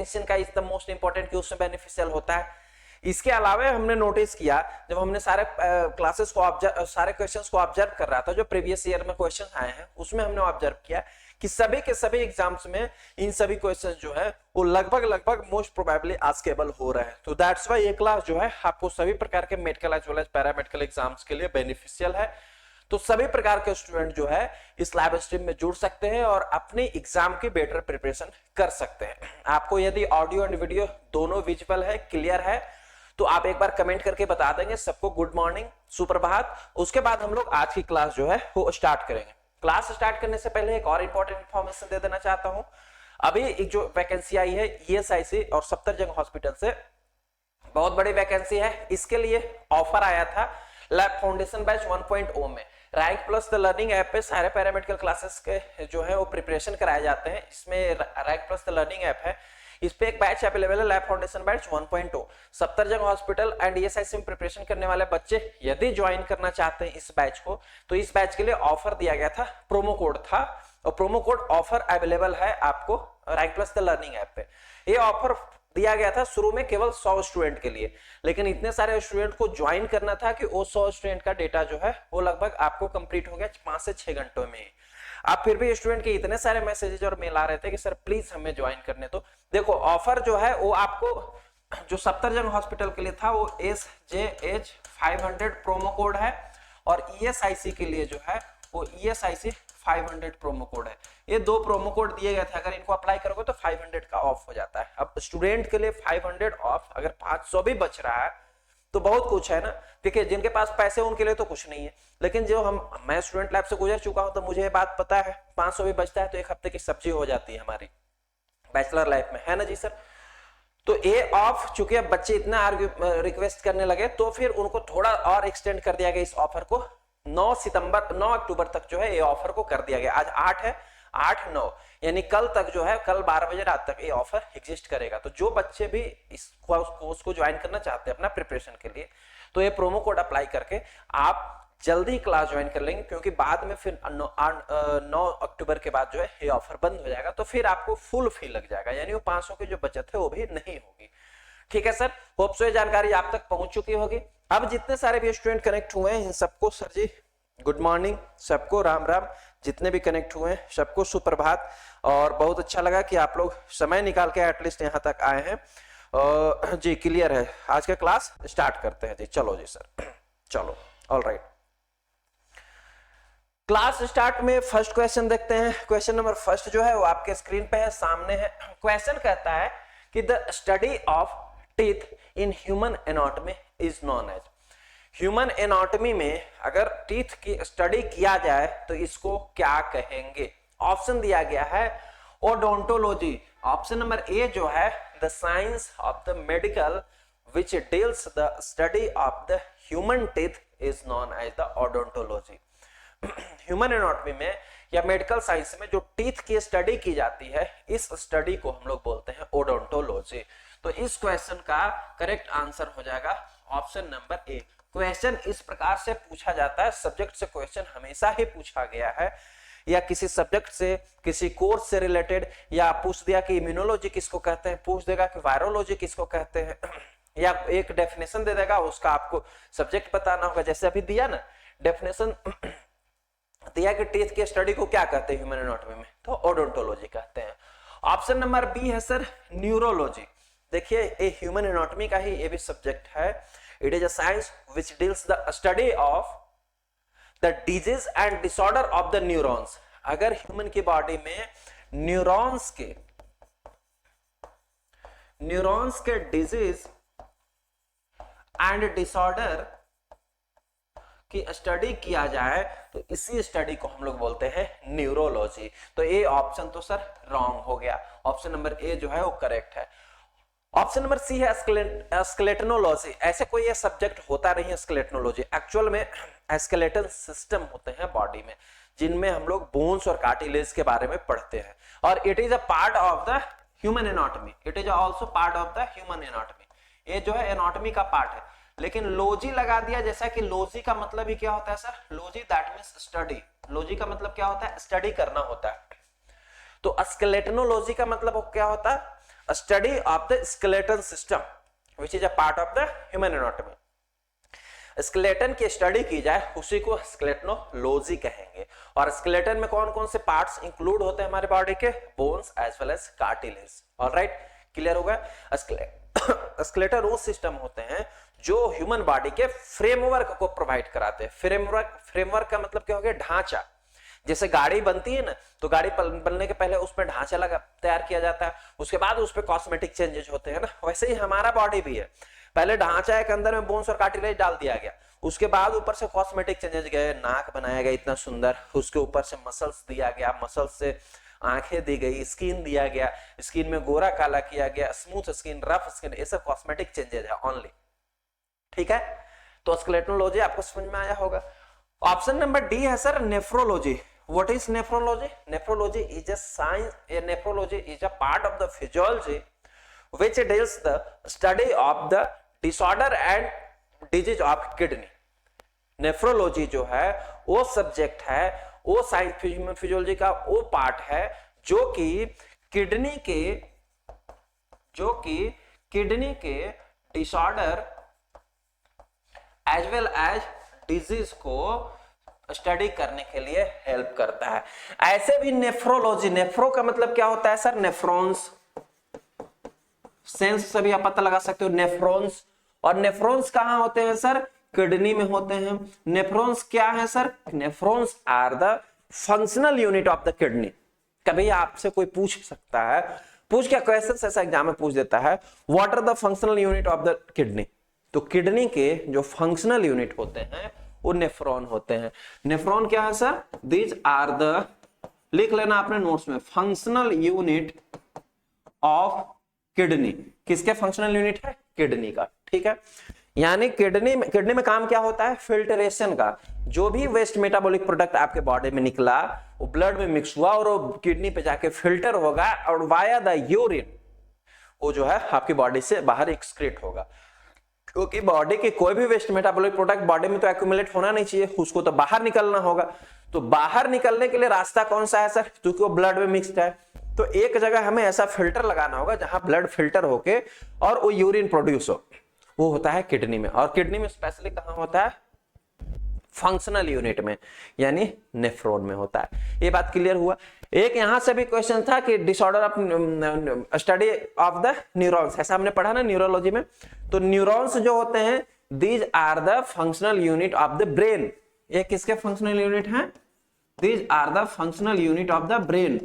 Technician का is the most important कि उसमें बेनिफिशियल होता है। इसके अलावा हमने नोटिस किया जब हमने सारे क्लासेस को ऑब्जर्व, सारे क्वेश्चंस को ऑब्जर्व कर रहा था जो प्रीवियस ईयर में क्वेश्चन आए हैं, उसमें हमने ऑब्जर्व किया कि सभी के सभी एग्जाम्स में इन सभी क्वेश्चंस जो है वो लगभग मोस्ट प्रोबेबली आस्केबल हो रहे हैं। तो दैट्स व्हाई ये क्लास जो है आपको सभी प्रकार के medical as well as paramedical exams के लिए बेनिफिशियल है। तो सभी प्रकार के स्टूडेंट जो है इस लाइव स्ट्रीम में जुड़ सकते हैं और अपनी एग्जाम की बेटर प्रिपरेशन कर सकते हैं। आपको यदि ऑडियो एंड वीडियो दोनों विजुअल है, क्लियर है, तो आप एक बार कमेंट करके बता देंगे सबको गुड मॉर्निंग, सुप्रभात। उसके बाद हम लोग आज की क्लास जो है वो स्टार्ट करेंगे। क्लास स्टार्ट करने से पहले एक और इंपॉर्टेंट इंफॉर्मेशन दे देना चाहता हूं। अभी एक जो वैकेंसी आई है ईएसआईसी और सफदरजंग हॉस्पिटल से, बहुत बड़ी वैकेंसी है। इसके लिए ऑफर आया था लैब फाउंडेशन बैच 1.0 में। Rank plus the learning app पे सारे पैरामेडिकल क्लासेस के जो है वो प्रिपरेशन कराए जाते हैं। इसमें rank plus the learning app है, इस पे एक बैच अवेलेबल है lab foundation batch 1.0। Safdarjung hospital and ESIC में प्रिपरेशन करने वाले बच्चे यदि ज्वाइन करना चाहते हैं इस बैच को, तो इस बैच के लिए ऑफर दिया गया था, प्रोमो कोड था, और प्रोमो कोड ऑफर अवेलेबल है आपको rank plus the learning app पे। ये ऑफर दिया गया था शुरू में केवल 100 स्टूडेंट के लिए, लेकिन इतने सारे स्टूडेंट को ज्वाइन करना था कि वो 100 स्टूडेंट का डेटा जो है वो लगभग आपको कंप्लीट हो गया 5 से 6 घंटों में। अब फिर भी स्टूडेंट के इतने सारे मैसेजेस और मेल आ रहे थे कि सर प्लीज हमें ज्वाइन करने दो। देखो ऑफर जो है वो आपको जो सफदरजंग हॉस्पिटल के लिए था वो SJH 500 प्रोमो कोड है, और ईएसआईसी के लिए जो है वो ESIC 500 प्रोमो कोड है। ये दो प्रोमो कोड दिए गए थे, अगर इनको अप्लाई करोगे तो 500 का ऑफ हो जाता है। अब स्टूडेंट के लिए 500 ऑफ, अगर 500 भी बच रहा है तो बहुत कुछ है ना। देखिए जिनके पास पैसे उनके लिए तो कुछ नहीं है, लेकिन जो मैं स्टूडेंट लाइफ से गुजर चुका हूं तो मुझे ये बात पता है 500 भी बचता है तो एक हफ्ते की सब्जी हो जाती है हमारी बैचलर लाइफ में, है ना जी सर। तो ये ऑफ चूंकि अब बच्चे इतना रिक्वेस्ट करने लगे तो फिर उनको थोड़ा और एक्सटेंड कर दिया गया इस ऑफर को। 9 अक्टूबर तक जो है ये ऑफर को कर दिया गया। आज 8 है, 8-9 यानी कल तक जो है, कल 12 बजे रात तक ये ऑफर एग्जिस्ट करेगा। तो जो बच्चे भी इस कोर्स को ज्वाइन करना चाहते हैं अपना प्रिपरेशन के लिए, तो ये प्रोमो कोड अप्लाई करके आप जल्दी क्लास ज्वाइन कर लेंगे, क्योंकि बाद में फिर 9 अक्टूबर के बाद जो है ये ऑफर बंद हो जाएगा, तो फिर आपको फुल फी लग जाएगा, यानी वो 500 की जो बचत है वो भी नहीं होगी। ठीक है सर, होप सो ये जानकारी आप तक पहुंच चुकी होगी। अब जितने सारे भी स्टूडेंट कनेक्ट हुए हैं इन सबको सर जी गुड मॉर्निंग, सबको राम राम। जितने भी कनेक्ट हुए हैं सबको सुप्रभात, और बहुत अच्छा लगा कि आप लोग समय निकाल के एटलीस्ट यहाँ तक आए हैं। जी क्लियर है, आज का क्लास स्टार्ट करते हैं जी। चलो जी सर, चलो ऑल राइट। क्लास स्टार्ट में फर्स्ट क्वेश्चन देखते हैं। क्वेश्चन नंबर फर्स्ट जो है वो आपके स्क्रीन पे है, सामने है। क्वेश्चन कहता है कि the study of teeth in human anatomy is known as. Human anatomy में अगर टीथ की स्टडी किया जाए तो इसको क्या कहेंगे? ऑप्शन दिया गया है ओडोंटोलॉजी, ऑप्शन नंबर ए जो है the science of the medical which deals the study of the human teeth is known as the odontology. Human anatomy में या मेडिकल साइंस में जो टीथ की स्टडी की जाती है, इस स्टडी को हम लोग बोलते हैं ओडोंटोलॉजी। तो इस क्वेश्चन का करेक्ट आंसर हो जाएगा ऑप्शन नंबर ए। क्वेश्चन इस प्रकार से पूछा जाता है, सब्जेक्ट से क्वेश्चन हमेशा ही पूछा गया है, या किसी सब्जेक्ट से किसी कोर्स से रिलेटेड, या पूछ दिया कि इम्यूनोलॉजी किसको कहते हैं, पूछ देगा कि वायरोलॉजी किसको कहते हैं, या एक डेफिनेशन दे देगा, उसका आपको सब्जेक्ट बताना होगा। जैसे अभी दिया ना डेफिनेशन दिया कि टीथ की स्टडी को क्या कहते हैं ह्यूमन एनाटॉमी में, तो ओडोंटोलॉजी कहते हैं। ऑप्शन नंबर बी है सर न्यूरोलॉजी। देखिए ये ह्यूमन एनाटॉमी का ही ये भी सब्जेक्ट है। It is a science which deals the study of the disease and disorder of the neurons. अगर ह्यूमन की बॉडी में न्यूरॉन्स के डिजीज एंड डिसऑर्डर की स्टडी किया जाए तो इसी स्टडी को हम लोग बोलते हैं न्यूरोलॉजी। तो ये ऑप्शन तो सर रॉन्ग हो गया, ऑप्शन नंबर ए जो है वो करेक्ट है। ऑप्शन नंबर सी है स्केलेटनोलॉजी। ऐसे कोई ये सब्जेक्ट होता नहीं है स्केलेटनोलॉजी। एक्चुअल में स्केलेटल सिस्टम होते हैं बॉडी में, जिनमें हम लोग बोन्स और कार्टिलेज के बारे में पढ़ते हैं, और it is a part of the human anatomy. It is also part of the human anatomy. ये जो है एनाटॉमी का पार्ट है, लेकिन लॉजी लगा दिया। जैसा कि लॉजी का मतलब ही क्या होता है sir, logy that means study. Logy का मतलब क्या होता है, स्टडी करना होता है। तो स्केलेटनोलॉजी का मतलब क्या होता है, study of the skeleton system which is a part of the human anatomy. Skeleton की स्टडी की जाए उसी को स्केलेटनोलॉजी कहेंगे। और स्केलेटन में कौन कौन से पार्ट्स इंक्लूड होते हैं हमारे बॉडी के? Bones as well as cartilage. Alright, clear हो गया। स्केलेटन वो सिस्टम होते हैं जो ह्यूमन बॉडी के फ्रेमवर्क को प्रोवाइड कराते हैं। फ्रेमवर्क का मतलब क्या हो गया? ढांचा। जैसे गाड़ी बनती है ना, तो गाड़ी बनने के पहले उसमें ढांचा लगा तैयार किया जाता है, उसके बाद उस पर कॉस्मेटिक चेंजेस होते हैं ना, वैसे ही हमारा बॉडी भी है। पहले ढांचा एक अंदर में बोन्स और कार्टिलेज डाल दिया गया, उसके बाद ऊपर से कॉस्मेटिक चेंजेस गए, नाक बनाया गया इतना सुंदर, उसके ऊपर से मसल्स दिया गया, मसल्स से आंखें दी गई, स्किन दिया गया, स्किन में गोरा काला किया गया, स्मूथ स्किन, रफ स्किन, ये सब कॉस्मेटिक चेंजेस है ओनली। ठीक है, तो स्केलेटोलॉजी आपको समझ में आया होगा। ऑप्शन नंबर डी है sir nephrology. What is nephrology? Nephrology is a science, nephrology is a part of the physiology which deals the study of the disorder and disease of kidney। Nephrology जो है वो subject है, वो science human physiology का वो part है जो कि किडनी के disorder as well as disease को स्टडी करने के लिए हेल्प करता है। ऐसे भी नेफ्रोलॉजी, नेफ्रो का मतलब क्या होता है सर? नेफ्रॉन्स। सेंस से भी आप पता लगा सकते हो नेफ्रॉन्स। और नेफ्रॉन्स कहां होते हैं सर? किडनी में होते हैं। नेफ्रॉन्स क्या है sir? Nephrons are the functional unit of the kidney. कभी आपसे कोई पूछ सकता है, पूछ क्या क्वेश्चन ऐसा एग्जाम में पूछ देता है, what are the functional unit of the kidney? तो किडनी के जो फंक्शनल यूनिट होते हैं वो नेफ्रॉन होते हैं। नेफ्रॉन क्या है सर? दीज आर द, लिख लेना अपने नोट्स में, फंक्शनल यूनिट ऑफ किडनी। किसके फंक्शनल यूनिट है? किडनी का। ठीक है, यानी किडनी में काम क्या होता है? फिल्टरेशन का। जो भी वेस्ट मेटाबॉलिक प्रोडक्ट आपके बॉडी में निकला वो ब्लड में मिक्स हुआ और वो किडनी पे जाके फिल्टर होगा और वाया द यूरिन वो जो है आपकी बॉडी से बाहर एक्सक्रीट होगा। क्योंकि बॉडी के कोई भी वेस्ट मेटाबॉलिक प्रोडक्ट बॉडी में तो एक्यूमुलेट होना नहीं चाहिए, उसको तो बाहर निकलना होगा। तो बाहर निकलने के लिए रास्ता कौन सा है सर? क्योंकि वो ब्लड में मिक्स्ड है, तो एक जगह हमें ऐसा फिल्टर लगाना होगा जहां ब्लड फिल्टर होके और वो यूरिन प्रोड्यूस हो, वो होता है किडनी में। और किडनी में स्पेशली कहां होता है? फंक्शनल यूनिट में, यानी नेफ्रॉन में होता है। ये बात क्लियर हुआ। एक यहां से भी क्वेश्चन था कि disorder of study of the neurons, ऐसा हमने पढ़ा ना न्यूरोलॉजी में। तो न्यूरॉन्स जो होते हैं these are the functional unit of the brain. ये किसके फंक्शनल यूनिट हैं? These are the functional unit of the brain.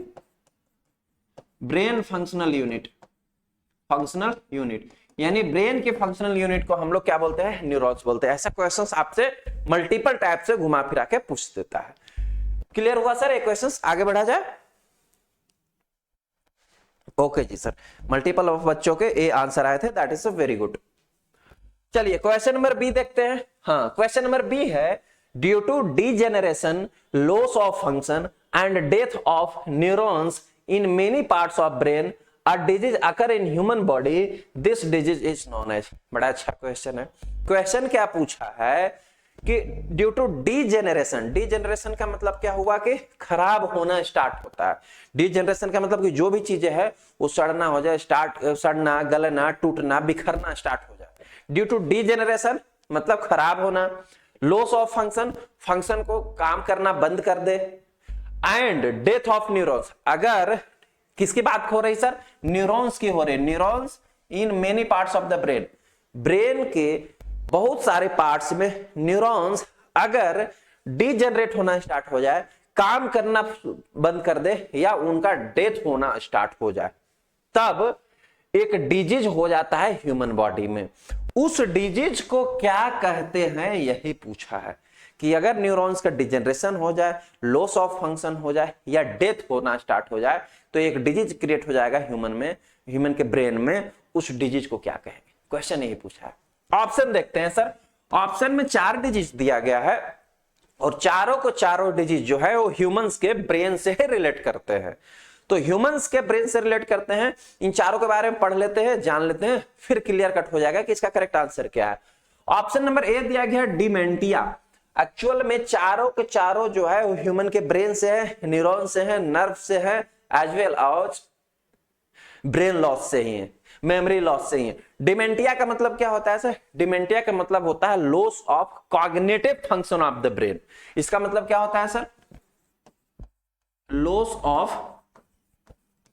Brain functional unit, functional unit यानी ब्रेन के फंक्शनल यूनिट को हम लोग क्या बोलते हैं? न्यूरॉन्स बोलते हैं। ऐसा क्वेश्चंस आपसे मल्टीपल टाइप से घुमा फिरा के पूछ देता है। क्लियर हुआ सर? ये क्वेश्चंस आगे बढ़ा जाए। ओके जी सर, मल्टीपल ऑफ बच्चों के ए आंसर आए थे, दैट इज वेरी गुड। चलिए क्वेश्चन नंबर बी देखते हैं। हाँ, क्वेश्चन नंबर बी है due to degeneration, loss of function and death of neurons in many parts of brain a disease occur in human body, this disease is known as। बड़ा अच्छा question है। Question क्या पूछा है कि due to degeneration, degeneration का मतलब क्या हुआ कि खराब होना स्टार्ट होता है। डीजेनरेशन का मतलब कि जो भी चीजें है वो सड़ना हो जाए, सड़ना, गलना, टूटना, बिखरना स्टार्ट हो जाए। ड्यू टू डीजेनरेशन मतलब खराब होना। लॉस ऑफ फंक्शन, फंक्शन को काम करना बंद कर दे। एंड डेथ ऑफ न्यूरॉन्स, अगर किसकी बात हो रही सर? न्यूरॉन्स की हो रही। Neurons in many parts of the brain, brain के बहुत सारे पार्ट्स में न्यूरॉन्स अगर डीजनरेट होना स्टार्ट हो जाए, काम करना बंद कर दे या उनका डेथ होना स्टार्ट हो जाए, तब एक डिजीज हो जाता है ह्यूमन बॉडी में। उस डिजीज को क्या कहते हैं यही पूछा है कि अगर न्यूरॉन्स का डिजेनरेशन हो जाए, लॉस ऑफ फंक्शन हो जाए या डेथ होना स्टार्ट हो जाए तो एक डिजीज क्रिएट हो जाएगा ह्यूमन में, ह्यूमन के ब्रेन में। उस डिजीज को क्या कहेंगे? क्वेश्चन यही पूछा है। ऑप्शन देखते हैं सर। ऑप्शन में 4 डिजीज दिया गया है और चारों डिजीज जो है वो ह्यूमंस के ब्रेन से रिलेट करते हैं। तो ह्यूमंस के ब्रेन से रिलेट करते हैं। इन चारों के बारे में पढ़ लेते हैं, जान लेते हैं, फिर क्लियर कट हो जाएगा कि इसका करेक्ट आंसर क्या है। ऑप्शन नंबर ए दिया गया डिमेंटिया। एक्चुअल में चारों के चारों जो है वो ह्यूमन के ब्रेन से है, न्यूरॉन से है, नर्व से है, as well as brain loss से ही है, मेमोरी लॉस से ही है। डिमेंटिया का मतलब क्या होता है सर? डिमेंटिया का मतलब होता है loss of cognitive function of the brain. इसका मतलब क्या होता है sir? Loss of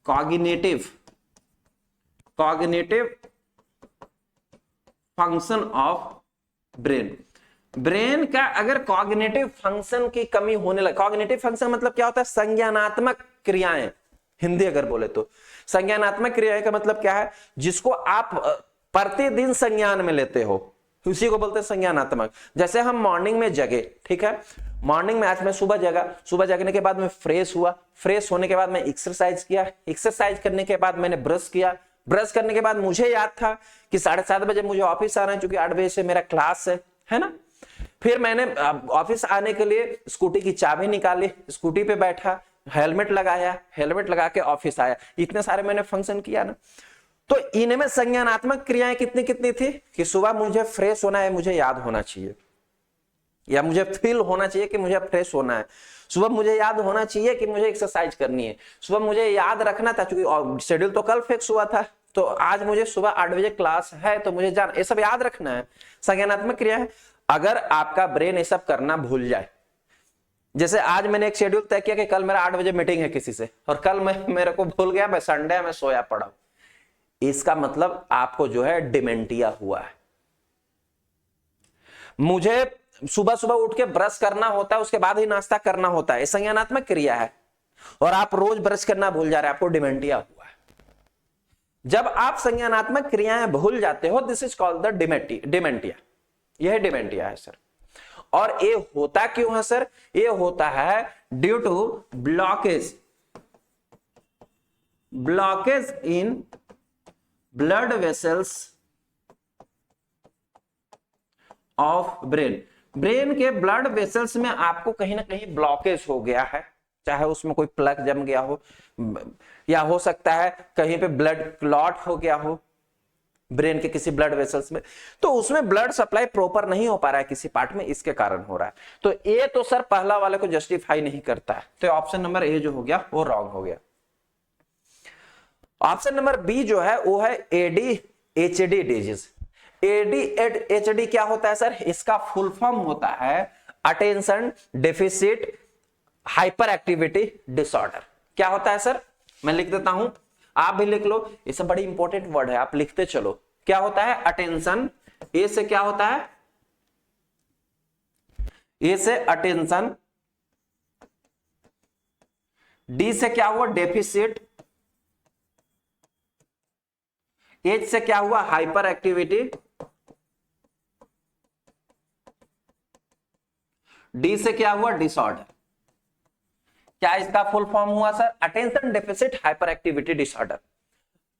cognitive function of brain. Brain का अगर कॉग्निटिव फंक्शन की कमी होने लगे, कॉग्निटिव फंक्शन मतलब क्या होता है? संज्ञानात्मक क्रियाएं, हिंदी अगर बोले तो संज्ञानात्मक क्रियाएं का मतलब क्या है? जिसको आप प्रतिदिन संज्ञान में लेते हो, उसी को बोलते हैं संज्ञानात्मक। जैसे हम मॉर्निंग में जगे, ठीक है, मॉर्निंग में आज मैं सुबह जगा, सुबह जगने के बाद मैं फ्रेश हुआ, फ्रेश होने के बाद मैं एक्सरसाइज किया, एक्सरसाइज करने के बाद मैंने ब्रश किया, ब्रश करने के बाद मुझे याद था कि 7:30 बजे मुझे ऑफिस आना है, क्योंकि 8 बजे से मेरा क्लास है ना। फिर मैंने ऑफिस आने के लिए स्कूटी की चाबी निकाली, स्कूटी पे बैठा, हेलमेट लगाया, हेलमेट लगा के ऑफिस आया। इतने सारे मैंने फंक्शन किया ना। तो इनमें संज्ञानात्मक क्रियाएं कितनी कितनी थी कि सुबह मुझे फ्रेश होना है, मुझे याद होना चाहिए, या मुझे फील होना चाहिए कि मुझे फ्रेश होना है, सुबह मुझे याद होना चाहिए कि मुझे एक्सरसाइज करनी है, सुबह मुझे याद रखना था क्योंकि शेड्यूल तो कल फिक्स हुआ था, तो आज मुझे सुबह 8 बजे क्लास है तो मुझे जाना, ये सब याद रखना है, संज्ञानात्मक क्रिया है। अगर आपका ब्रेन ये सब करना भूल जाए, जैसे आज मैंने एक शेड्यूल तय किया कि कल मेरा 8 बजे मीटिंग है किसी से, और कल मेरे को भूल गया, मैं संडे में सोया पड़ा, इसका मतलब आपको जो है डिमेंटिया हुआ है। मुझे सुबह सुबह उठ के ब्रश करना होता है, उसके बाद ही नाश्ता करना होता है, संज्ञानात्मक क्रिया है, और आप रोज ब्रश करना भूल जा रहे हैं, आपको डिमेंटिया हुआ है। जब आप संज्ञानात्मक क्रियाएं भूल जाते हो, this is called the dementia, यह डिमेंटिया है सर। और ये होता क्यों है सर? ये होता है due to blockage in blood vessels of brain. Brain के ब्लड वेसल्स में आपको कहीं ना कहीं ब्लॉकेज हो गया है, चाहे उसमें कोई प्लग जम गया हो, या हो सकता है कहीं पे ब्लड क्लॉट हो गया हो ब्रेन के किसी ब्लड वेसल्स में, तो उसमें ब्लड सप्लाई प्रॉपर नहीं हो पा रहा है किसी पार्ट में, इसके कारण हो रहा है। तो ए तो सर पहला वाले को जस्टिफाई नहीं करता है, तो ऑप्शन नंबर ए जो हो गया वो रॉन्ग हो गया। ऑप्शन नंबर बी जो है वो है ADHD डिजीज। ADHD क्या होता है सर? इसका फुल फॉर्म होता है attention deficit hyperactivity disorder. क्या होता है सर? मैं लिख देता हूं, आप भी लिख लो, ये सब बड़ी इंपॉर्टेंट वर्ड है, आप लिखते चलो। क्या होता है? अटेंशन, ए से क्या होता है? ए से अटेंशन, डी से क्या हुआ? डेफिसिट, एच से क्या हुआ? हाइपर एक्टिविटी, डी से क्या हुआ? डिसऑर्डर। क्या इसका फुल फॉर्म हुआ sir? Attention deficit hyperactivity disorder.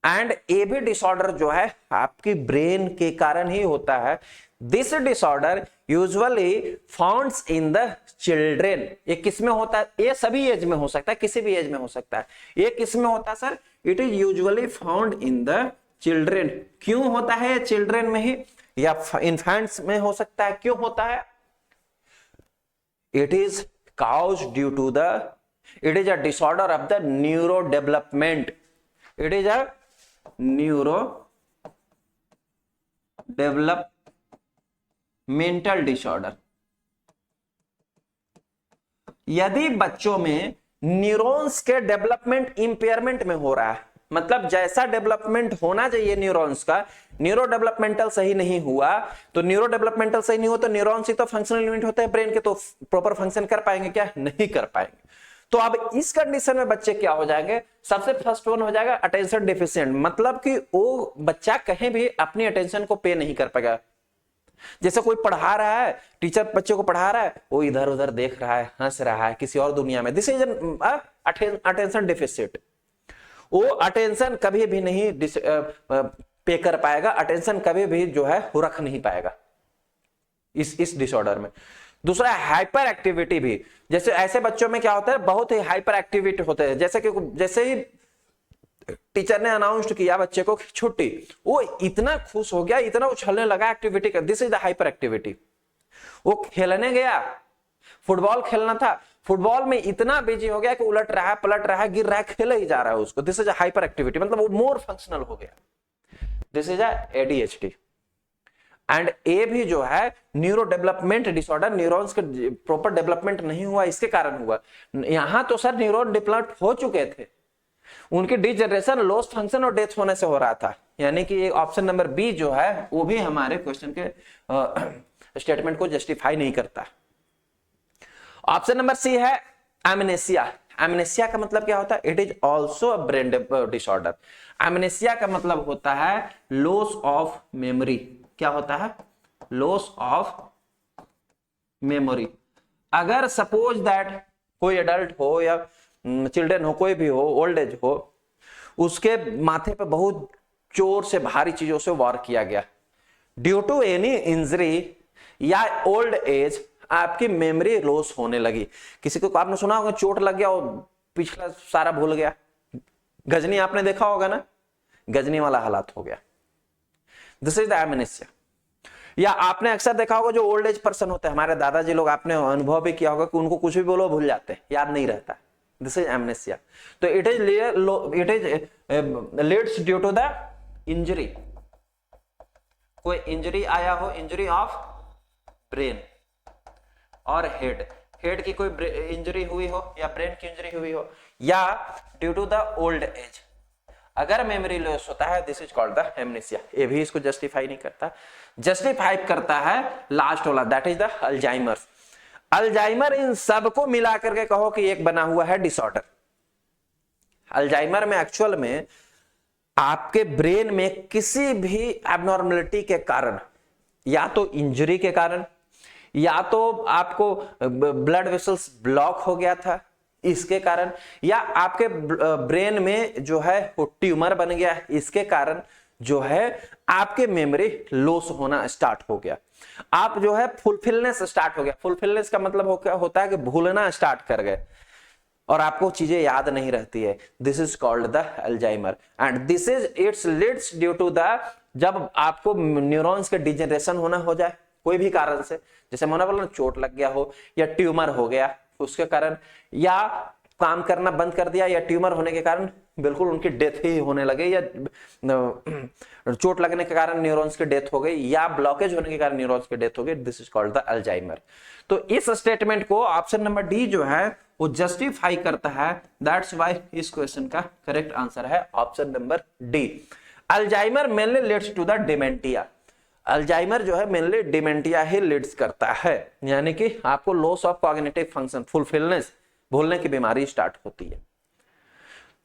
And A भी डिसऑर्डर जो है आपकी ब्रेन के कारण ही होता है। This disorder usually founts in the children. ये किस में होता है? ये सभी एज में हो सकता है, किसी भी एज में हो सकता है। ये किस में होता है sir? It is usually found in the children. क्यों होता है चिल्ड्रेन में ही, या इन्फेंट्स में हो सकता है? क्यों होता है? It is caused due to it is a disorder of the neurodevelopment. It is a neurodevelopmental disorder. यदि बच्चों में न्यूरॉन्स के डेवलपमेंट इंपेयरमेंट में हो रहा है, मतलब जैसा डेवलपमेंट होना चाहिए न्यूरॉन्स का, न्यूरो डेवलपमेंटल सही नहीं हुआ, तो न्यूरो डेवलपमेंटल सही नहीं हुआ तो न्यूरॉन्स ही तो फंक्शनल यूनिट होते हैं ब्रेन के, तो प्रॉपर फंक्शन कर पाएंगे क्या? नहीं कर पाएंगे। तो अब इस कंडीशन में बच्चे क्या हो जाएंगे? सबसे फर्स्ट वन हो जाएगा अटेंशन डेफिशिएंट, मतलब कि वो बच्चा कहीं भी अपनी अटेंशन को पे नहीं कर पाएगा। जैसे कोई पढ़ा रहा है, टीचर बच्चे को पढ़ा रहा है, वो इधर उधर देख रहा है, हंस रहा है किसी और दुनिया में, दिस इज अटेंशन डेफिसिट। वो अटेंशन कभी भी नहीं पे कर पाएगा, अटेंशन कभी भी जो है वो रख नहीं पाएगा इस डिसऑर्डर में। दूसरा हाइपर एक्टिविटी भी, जैसे ऐसे बच्चों में क्या होता है, बहुत ही हाइपर एक्टिविटी होते हैं। जैसे ही टीचर ने अनाउंस किया बच्चे को छुट्टी, वो इतना खुश हो गया, इतना उछलने लगा एक्टिविटी का, this is the hyper activity. वो खेलने गया, फुटबॉल खेलना था, फुटबॉल में इतना बिजी हो गया कि उलट रहा है, पलट रहा है, गिर रहा है, खेला ही जा रहा है उसको। This is a hyperactivity, मतलब वो मोर फंक्शनल हो गया। This is a ADHD. And A भी जो है न्यूरो डेवलपमेंट डिसऑर्डर, न्यूरॉन्स के प्रॉपर डेवलपमेंट नहीं हुआ, इसके कारण हुआ। यहां तो सर न्यूरॉन डेवलप हो चुके थे, उनकी डिजनरेशन, लॉस फंक्शन और डेथ होने से हो रहा था। यानी कि ऑप्शन नंबर बी जो है वो भी हमारे क्वेश्चन के स्टेटमेंट को जस्टिफाई नहीं करता। ऑप्शन नंबर सी है एमनेसिया। एमनेसिया का मतलब क्या होता है? It is also a brain disorder. Amnesia का मतलब होता है लॉस ऑफ मेमोरी। क्या होता है? Loss of memory. अगर सपोज दैट कोई एडल्ट हो या चिल्ड्रन हो, कोई भी हो, ओल्ड एज हो, उसके माथे पे बहुत जोर से भारी चीजों से वार किया गया, ड्यू टू एनी इंजरी या ओल्ड एज आपकी मेमोरी लॉस होने लगी। किसी को आपने सुना होगा चोट लग गया और पिछला सारा भूल गया। गजनी आपने देखा होगा ना, गजनी वाला हालात हो गया। This is the amnesia. या आपने अक्सर देखा होगा जो ओल्ड एज पर्सन होते हैं, हमारे दादाजी लोग, आपने अनुभव भी किया होगा कि उनको कुछ भी बोलो भूल जाते हैं, याद नहीं रहता। This is amnesia. तो it is leads due to the injury. कोई इंजरी आया हो, इंजरी ऑफ ब्रेन और हेड, हेड की कोई इंजरी हुई हो या ब्रेन की इंजरी हुई हो, या due to the old age अगर मेमोरी लॉस होता है, this is called the amnesia. ये भी इसको जस्टिफाई नहीं करता। जस्टिफाई करता है लास्ट वाला, that is the Alzheimer. Alzheimer इन सबको मिला करके कहो कि एक बना हुआ है डिसऑर्डर। अल्जाइमर में एक्चुअल में आपके ब्रेन में किसी भी एबनॉर्मलिटी के कारण, या तो इंजरी के कारण, या तो आपको ब्लड वेसल्स ब्लॉक हो गया था इसके कारण, या आपके ब्रेन में जो है वो ट्यूमर बन गया इसके कारण जो है आपके मेमोरी लॉस होना स्टार्ट हो गया। आप जो है फुलफिलनेस स्टार्ट हो गया। फुलफिलनेस का मतलब होता है कि भूलना स्टार्ट कर गए और आपको चीजें याद नहीं रहती है। This is called the Alzheimer and this is its leads due to the, जब आपको न्यूरॉन्स के डिजेनरेशन होना हो जाए कोई भी कारण से, जैसे मैंने बोला चोट लग गया हो या ट्यूमर हो गया उसके कारण, या काम करना बंद कर दिया, या ट्यूमर होने के कारण बिल्कुल उनकी डेथ ही होने लगे, या चोट लगने के कारण न्यूरॉन्स की डेथ हो गई, या ब्लॉकेज होने के कारण न्यूरॉन्स की डेथ हो गई। This is called the Alzheimer. तो इस स्टेटमेंट को ऑप्शन नंबर डी जो है वो जस्टिफाई करता है। दैट्स व्हाई इस क्वेश्चन का करेक्ट आंसर है option number D. Alzheimer mainly leads to the dementia. Alzheimer जो है मेनली डिमेंटिया ही लीड्स करता है, यानी कि आपको loss of cognitive function, fulfilness, भूलने की बीमारी स्टार्ट होती है।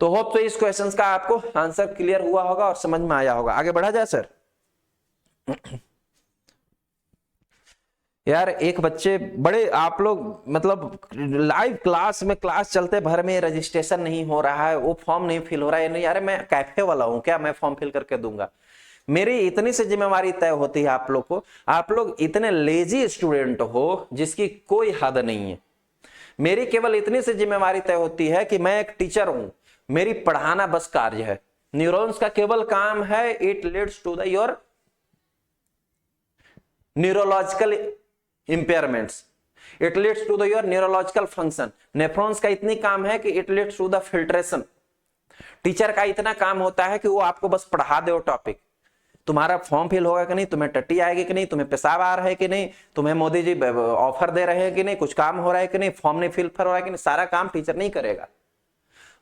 तो होप तो इस क्वेश्चंस का आपको आंसर क्लियर हुआ होगा और समझ में आया होगा। आगे बढ़ा जाए सर। यार एक बच्चे बड़े आप लोग मतलब लाइव क्लास में, क्लास चलते भर में रजिस्ट्रेशन नहीं हो रहा है, वो फॉर्म नहीं फिल हो रहा है। नहीं यार मैं कैफे वाला हूं क्या, मैं फॉर्म फिल करके दूंगा? मेरी इतनी सी जिम्मेवारी तय होती है आप लोग को। आप लोग इतने लेजी स्टूडेंट हो जिसकी कोई हद नहीं है। मेरी केवल इतनी सी जिम्मेवारी तय होती है कि मैं एक टीचर हूं, मेरी पढ़ाना बस कार्य है। न्यूरॉन्स का केवल काम है it leads to the your neurological impairments, it leads to the your neurological function. Nephrons का इतनी काम है कि it leads to the filtration. Teacher का इतना काम होता है कि वो आपको बस पढ़ा दे वो टॉपिक। तुम्हारा फॉर्म फिल होगा कि नहीं, तुम्हें टट्टी आएगी कि नहीं, तुम्हें पेशाब आ रहा है कि नहीं, तुम्हें मोदी जी ऑफर दे रहे हैं कि नहीं, कुछ काम हो रहा है कि नहीं, फॉर्म नहीं फिल हो रहा है कि नहीं, सारा काम टीचर नहीं करेगा।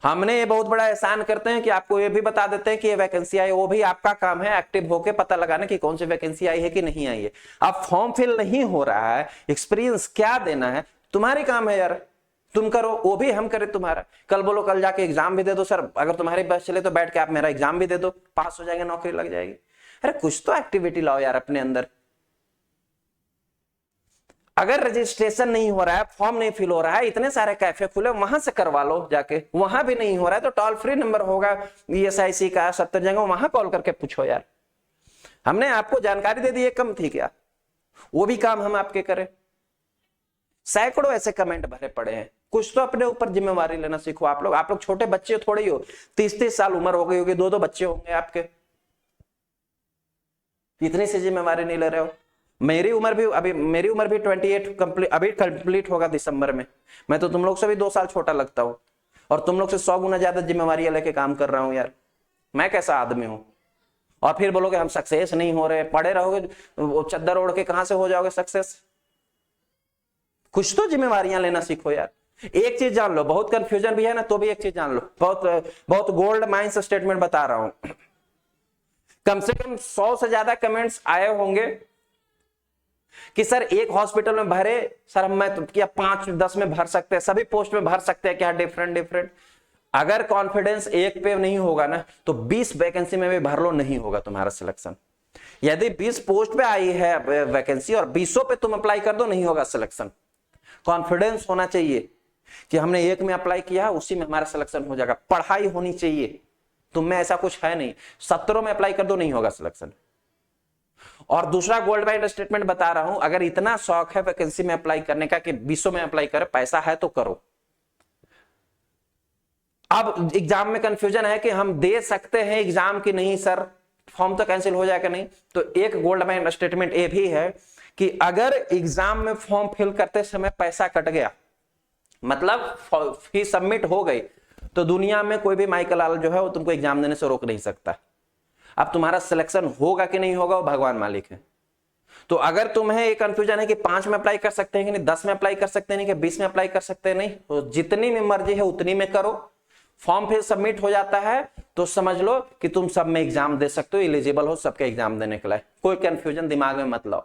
हमने ये बहुत बड़ा एहसान करते हैं कि आपको ये भी बता देते हैं कि ये वैकेंसी आई, वो भी आपका काम है एक्टिव होके पता लगाने की कौन सी वैकेंसी आई है कि नहीं आई है। अब फॉर्म फिल नहीं हो रहा है, एक्सपीरियंस क्या देना है, तुम्हारी काम है यार, तुम करो, वो भी हम करें तुम्हारा। कल बोलो कल जाके एग्जाम भी दे दो सर, अगर तुम्हारी बस चले तो बैठ के आप मेरा एग्जाम भी दे दो, पास हो जाएंगे, नौकरी लग जाएगी। अरे कुछ तो एक्टिविटी लाओ यार अपने अंदर। अगर रजिस्ट्रेशन नहीं हो रहा है, फॉर्म नहीं फिल हो रहा है, इतने सारे कैफे खुले, वहां से करवा लो जाके। वहां भी नहीं हो रहा है तो टोल फ्री नंबर होगा ESIC का 70 जगह, वहां कॉल करके पूछो यार। हमने आपको जानकारी दे दी, ये कम थी क्या? वो भी काम हम आपके करें। सैकड़ों ऐसे कमेंट भरे पड़े हैं। कुछ तो अपने ऊपर जिम्मेवारी लेना सीखो आप लोग। आप लोग छोटे बच्चे थोड़े ही हो, 30-30 साल उम्र हो गई होगी, 2-2 बच्चे होंगे आपके, इतनी सी जिम्मेवारी नहीं ले रहे हो। मेरी उम्र भी 28 कंप्लीट होगा दिसंबर में। मैं तो तुम लोग से भी 2 साल छोटा लगता हूँ, और तुम लोग से 100 गुना ज्यादा जिम्मेवारी लेके काम कर रहा हूँ यार। मैं कैसा आदमी हूँ? और फिर बोलोगे हम सक्सेस नहीं हो रहे, पड़े रहोगे वो चद्दर ओढ़ के, कहां से हो जाओगे सक्सेस? कुछ तो जिम्मेवारियां लेना सीखो यार। एक चीज जान लो, बहुत कंफ्यूजन भी है ना, तो भी एक चीज जान लो, बहुत गोल्ड माइंस स्टेटमेंट बता रहा हूं। कम से कम 100 से ज्यादा कमेंट्स आए होंगे कि सर एक हॉस्पिटल में भरे, सर मैं तो क्या 5-10 में भर सकते हैं, सभी पोस्ट में भर सकते हैं क्या? डिफरेंट। अगर कॉन्फिडेंस एक पे नहीं होगा ना, तो 20 वैकेंसी में भी भर लो, नहीं होगा तुम्हारा सिलेक्शन। यदि 20 पोस्ट पे आई है वैकेंसी और 20 पे तुम अप्लाई कर दो, नहीं होगा सिलेक्शन। कॉन्फिडेंस होना चाहिए कि हमने एक में अप्लाई किया, उसी में हमारा सिलेक्शन हो जाएगा। पढ़ाई होनी चाहिए, तुम में ऐसा कुछ है नहीं 17 में अप्लाई कर दो, नहीं होगा सिलेक्शन। और दूसरा गोल्ड माइंड स्टेटमेंट बता रहा हूं, अगर इतना शौक है वैकेंसी में अप्लाई करने का कि 20 में अप्लाई करे, पैसा है तो करो। अब एग्जाम में कंफ्यूजन है कि हम दे सकते हैं एग्जाम की नहीं सर, फॉर्म तो कैंसिल हो जाएगा नहीं, तो एक गोल्ड माइंड स्टेटमेंट ये भी है कि अगर एग्जाम में फॉर्म फिल करते समय पैसा कट गया, मतलब फीस सबमिट हो गई, तो दुनिया में कोई भी माइकल लाल जो है वो तुमको एग्जाम देने से रोक नहीं सकता। अब तुम्हारा सिलेक्शन होगा कि नहीं होगा वो भगवान मालिक है। तो अगर तुम्हें एक कंफ्यूजन है कि 5 में अप्लाई कर सकते हैं कि नहीं, 10 में अप्लाई कर सकते हैं नहीं, कि 20 में अप्लाई कर सकते हैं नहीं, तो जितनी में मर्जी है उतनी में करो। फॉर्म फिर सबमिट हो जाता है तो समझ लो कि तुम सब में एग्जाम दे सकते हो, एलिजिबल हो सबके एग्जाम देने के लिए। कोई कंफ्यूजन दिमाग में मत लाओ,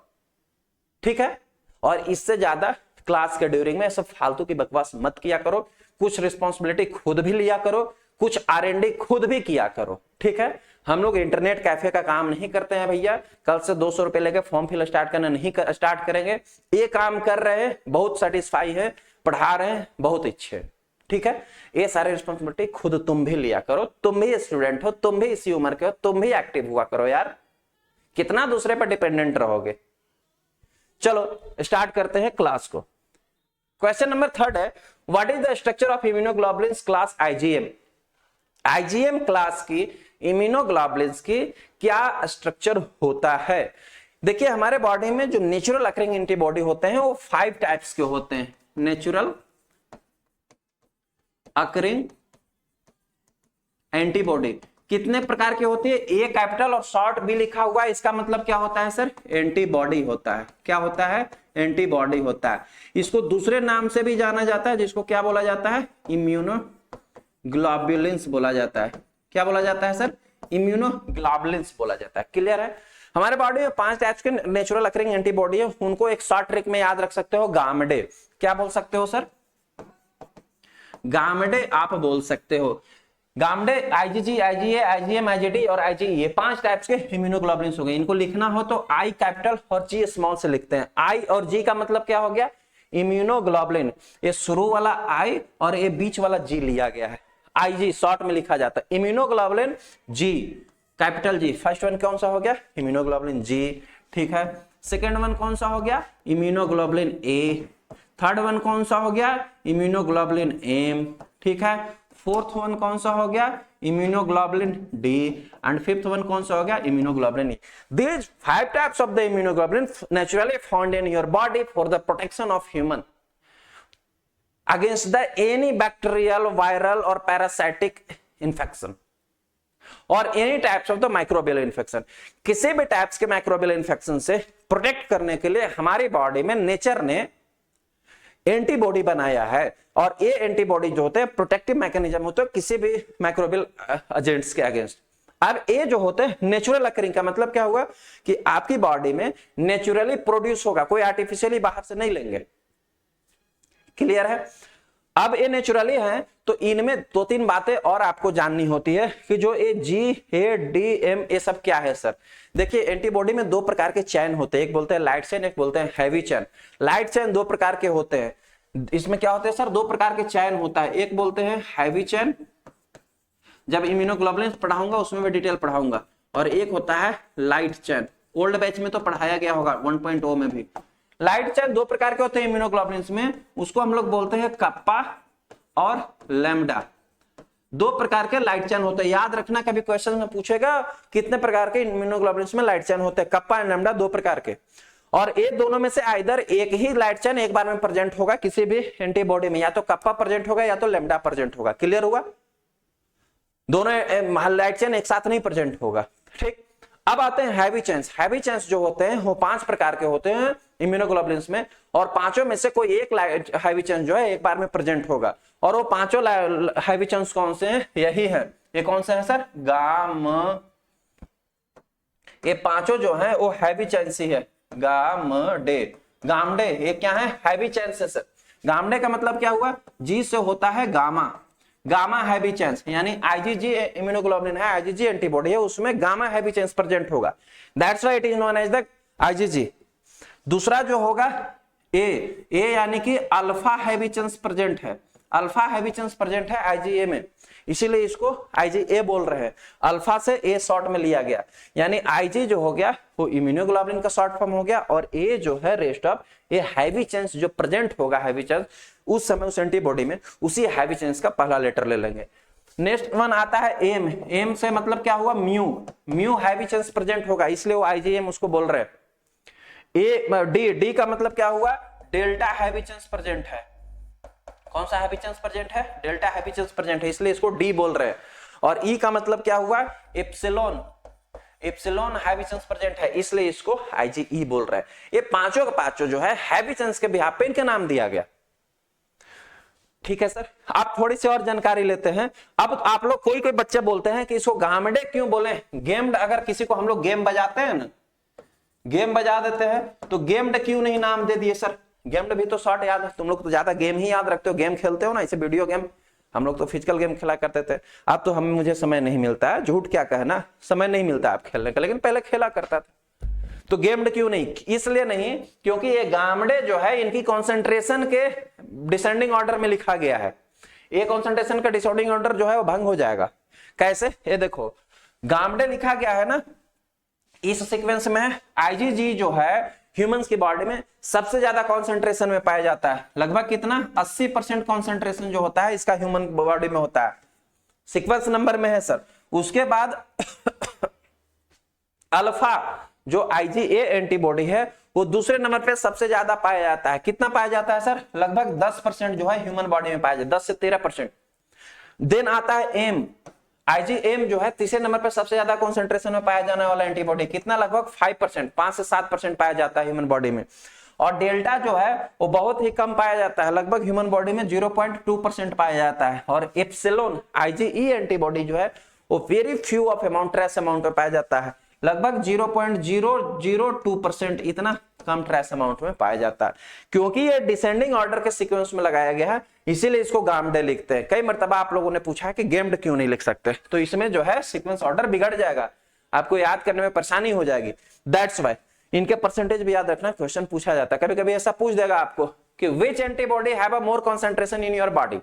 ठीक है? और इससे ज्यादा क्लास के ड्यूरिंग में सब फालतू की बकवास मत किया करो। कुछ रिस्पॉन्सिबिलिटी खुद भी लिया करो, कुछ R&D खुद भी किया करो, ठीक है? हम लोग इंटरनेट कैफे का काम नहीं करते हैं भैया। कल से 200 रुपए लेके फॉर्म फिल स्टार्ट करना नहीं स्टार्ट करेंगे। ये काम कर रहे हैं, बहुत सेटिस्फाई है, पढ़ा रहे हैं, बहुत अच्छे, ठीक है? ये सारे रिस्पॉन्सिबिलिटी खुद तुम भी लिया करो। तुम भी स्टूडेंट हो, तुम भी इसी उम्र के हो, तुम भी एक्टिव हुआ करो यार। कितना दूसरे पर डिपेंडेंट रहोगे? चलो स्टार्ट करते हैं क्लास को। क्वेश्चन नंबर 3 है, what is the structure of immunoglobulins class IgM? IgM class की इम्यूनोग्लोबुलिन्स की क्या स्ट्रक्चर होता है? देखिए हमारे बॉडी में जो नेचुरल अकरिंग एंटीबॉडी होते हैं वो 5 टाइप्स के होते हैं। नेचुरल अकरिंग एंटीबॉडी कितने प्रकार के होती है? ए कैपिटल और शॉर्ट बी लिखा हुआ है, इसका मतलब क्या होता है सर? एंटीबॉडी होता है। क्या होता है? एंटीबॉडी होता है। इसको दूसरे नाम से भी जाना जाता है, जिसको क्या बोला जाता है? इम्यूनोग्लोबुलिन्स बोला जाता है। क्या बोला जाता है सर? इम्यूनोग्लोबुलिन्स बोला जाता है। क्लियर है? हमारे बॉडी में 5 टाइप्स के नेचुरल अकरिंग एंटीबॉडी है, उनको एक शॉर्ट ट्रिक में याद रख सकते हो, गामडे। क्या बोल सकते हो सर? गामडे आप बोल सकते हो। गामडे IgG, IgA, IgM, IgD और IgE, ये 5 टाइप्स के इम्यूनोग्लोबुलिन्स हो गए। इनको लिखना हो तो I कैपिटल और G स्मॉल से लिखते हैं। I और G का मतलब क्या हो गया? इम्यूनोग्लोबुलिन। ये शुरू वाला I और ये बीच वाला G लिया गया है, IG शॉर्ट में लिखा जाता है। Immunoglobulin G, capital G। First one कौन सा हो गया? इम्यूनोग्लोबुलिन G, ठीक है। सेकेंड वन कौन सा हो गया? Immunoglobulin A। थर्ड वन कौन सा हो गया? इम्यूनोग्लोबुलिन M, ठीक है। फोर्थ वन कौन सा हो गया? Immunoglobulin D। And fifth one कौन सा हो गया? Immunoglobulin E। These 5 types of the immunoglobulin naturally found in your body for the protection of human against the any bacterial, viral or parasitic infection और any types of the microbial infection. किसी भी types के microbial infection से protect करने के लिए हमारी body में नेचर ने एंटीबॉडी बनाया है, और ये एंटीबॉडी जो होते हैं प्रोटेक्टिव मैकेनिज्म होते हैं किसी भी माइक्रोबियल एजेंट्स के अगेंस्ट। अब ये जो होते हैं नेचुरल अकरिंग का मतलब क्या हुआ कि आपकी बॉडी में नेचुरली प्रोड्यूस होगा, कोई आर्टिफिशियली बाहर से नहीं लेंगे। क्लियर है? अब ये नेचुरली है तो इनमें 2-3 बातें और आपको जाननी होती है कि जो ये G-A-D-M ये सब क्या है सर। देखिए एंटीबॉडी में 2 प्रकार के चैन होते हैं, एक बोलते हैं लाइट चैन, एक बोलते हैं हैवी चैन। लाइट चैन 2 प्रकार के होते हैं। इसमें क्या होते हैं सर? 2 प्रकार के चैन होता है, एक बोलते हैं हैवी चैन, जब इम्यूनोग्लोबुलिन्स पढ़ाऊंगा उसमें मैं डिटेल पढ़ाऊंगा, और एक होता है लाइट चैन। ओल्ड बैच में तो पढ़ाया गया होगा 1.0 में भी। लाइट चैन 2 प्रकार के होते हैं इम्यूनोग्लोबुलिन्स में, उसको हम लोग बोलते हैं कप्पा और लैम्डा। 2 प्रकार के लाइट चैन होते हैं, याद रखना। कभी क्वेश्चन में पूछेगा कितने प्रकार के इम्यूनोग्लोबुलिन्स में लाइट चैन होते हैं, कप्पा एंड लैम्डा 2 प्रकार के। और ये दोनों में से आइदर एक ही लाइट चेन एक बार में प्रेजेंट होगा किसी भी एंटीबॉडी में, या तो कप्पा प्रेजेंट होगा या तो लैम्डा प्रेजेंट होगा। क्लियर हुआ? दोनों लाइट चेन एक साथ नहीं प्रेजेंट होगा। ठीक, अब आते हैं हैवी चेन्स। हैवी चेन्स जो होते हैं वो 5 प्रकार के होते हैं इम्यूनोग्लोबुलिन्स में, और पांचों में से कोई एक हैवी चेन जो है एक बार में प्रेजेंट होगा। और वो पांचों हैवी चेन्स कौन से हैं? यही है। ये कौन से हैं सर? ये पांचों जो हैं वो हैवी चेन्स ही है। गामडे ये क्या है? हैवी चेन्स है सर। गामडे का मतलब क्या हुआ? जी से होता है गामा हैवी चेन्स, यानी आईजीजी इम्यूनोग्लोबुलिन है, आईजीजी एंटीबॉडी है, उसमें गामा हैवी चेन्स प्रेजेंट होगा। That's why it is known as the IgG. दूसरा जो होगा ए यानी कि अल्फा हैवी चेन्स प्रेजेंट है। अल्फा हैवी चेन्स प्रेजेंट है आईजीए में, इसीलिए इसको आईजीए बोल रहे हैं। अल्फा से ए शॉर्ट में लिया गया, यानी आईजी जो हो गया वो इम्यूनोग्लोबुलिन का शॉर्ट फॉर्म हो गया, और ए जो है रेस्ट ऑफ ये हैवी चेन्स जो प्रेजेंट होगा, हैवी चेन्स उस समय उस एंटीबॉडी में, उसी हैवी चेन्स का पहला लेटर ले लेंगे। नेक्स्ट वन आता है एम। एम से मतलब क्या हुआ? म्यू हैवी चेन्स प्रेजेंट होगा, इसलिए वो आईजीएम उसको बोल रहे हैं। डी का मतलब क्या हुआ? डेल्टा हैवी चेन्स प्रेजेंट है। कौन सा हैवी चेन्स प्रेजेंट है? डेल्टा हैवी चेन्स प्रेजेंट है, इसलिए इसको डी बोल रहे हैं। और ई का मतलब क्या हुआ? एप्सिलॉन हैवी चेन्स प्रेजेंट है, इसलिए इसको आईजीई बोल रहे हैं। ये पांचों के पांचों जो है हैवी चेन्स के बिहाफ पे इनके नाम दिया गया। ठीक है सर, आप थोड़ी सी और जानकारी लेते हैं। अब आप लोग कोई बच्चे बोलते हैं कि इसको गामडे क्यों बोले? गेम्ड, अगर किसी को हम लोग गेम बजाते हैं ना, गेम बजा देते हैं, तो गेम्ड क्यों नहीं नाम दे दिए सर? गेम्ड भी तो शॉर्ट याद है, तुम लोग तो ज्यादा गेम ही याद रखते हो, गेम खेलते हो ना, इसे वीडियो गेम। हम लोग तो फिजिकल गेम खेला करते थे। अब तो हमें मुझे समय नहीं मिलता है, झूठ क्या कहना, समय नहीं मिलता आप खेलने का, लेकिन पहले खेला करता था। तो गेम्ड क्यों नहीं? इसलिए नहीं क्योंकि ये गामडे जो है इनकी कॉन्सेंट्रेशन के डिसेंडिंग ऑर्डर में लिखा गया है। ये कॉन्सेंट्रेशन का डिसेंडिंग ऑर्डर जो है वो भंग हो जाएगा। कैसे? ये देखो, गामडे लिखा गया है ना, इस सीक्वेंस में आईजीजी जो है ह्यूमंस की बॉडी में सबसे ज्यादा कॉन्सेंट्रेशन में पाया जाता है। लगभग कितना? 80% कॉन्सेंट्रेशन जो होता है इसका ह्यूमन बॉडी में होता है, सीक्वेंस नंबर में है सर। उसके बाद अल्फा जो आईजीए एंटीबॉडी है वो दूसरे नंबर पे सबसे ज्यादा पाया जाता है। कितना पाया जाता है सर? लगभग 10% जो है ह्यूमन बॉडी में पाया जाता है, 10 से 13%। देन आता है एम। आईजीएम जो है तीसरे नंबर पे सबसे ज्यादा कॉन्सेंट्रेशन में पाया जाने वाला एंटीबॉडी, कितना? लगभग 5%, 5 से 7% पाया जाता है ह्यूमन बॉडी में। और डेल्टा जो है वो बहुत ही कम पाया जाता है, लगभग ह्यूमन बॉडी में 0.2% पाया जाता है। और एप्सिलॉन आईजीई एंटीबॉडी जो है वो very few of amount, trace amount में पाया जाता है, लगभग 0.002%, इतना कम ट्रेस अमाउंट में पाया जाता है। क्योंकि ये डिसेंडिंग ऑर्डर के सीक्वेंस में लगाया गया है, इसीलिए इसको गामडे लिखते हैं। कई मर्तबा आप लोगों ने पूछा है कि गेम्ड क्यों नहीं लिख सकते, तो इसमें जो है सीक्वेंस ऑर्डर बिगड़ जाएगा, आपको याद करने में परेशानी हो जाएगी। दैट्स व्हाई इनके परसेंटेज भी याद रखना, क्वेश्चन पूछा जाता है। कभी कभी ऐसा पूछ देगा आपको कि which antibody have a more concentration in your body,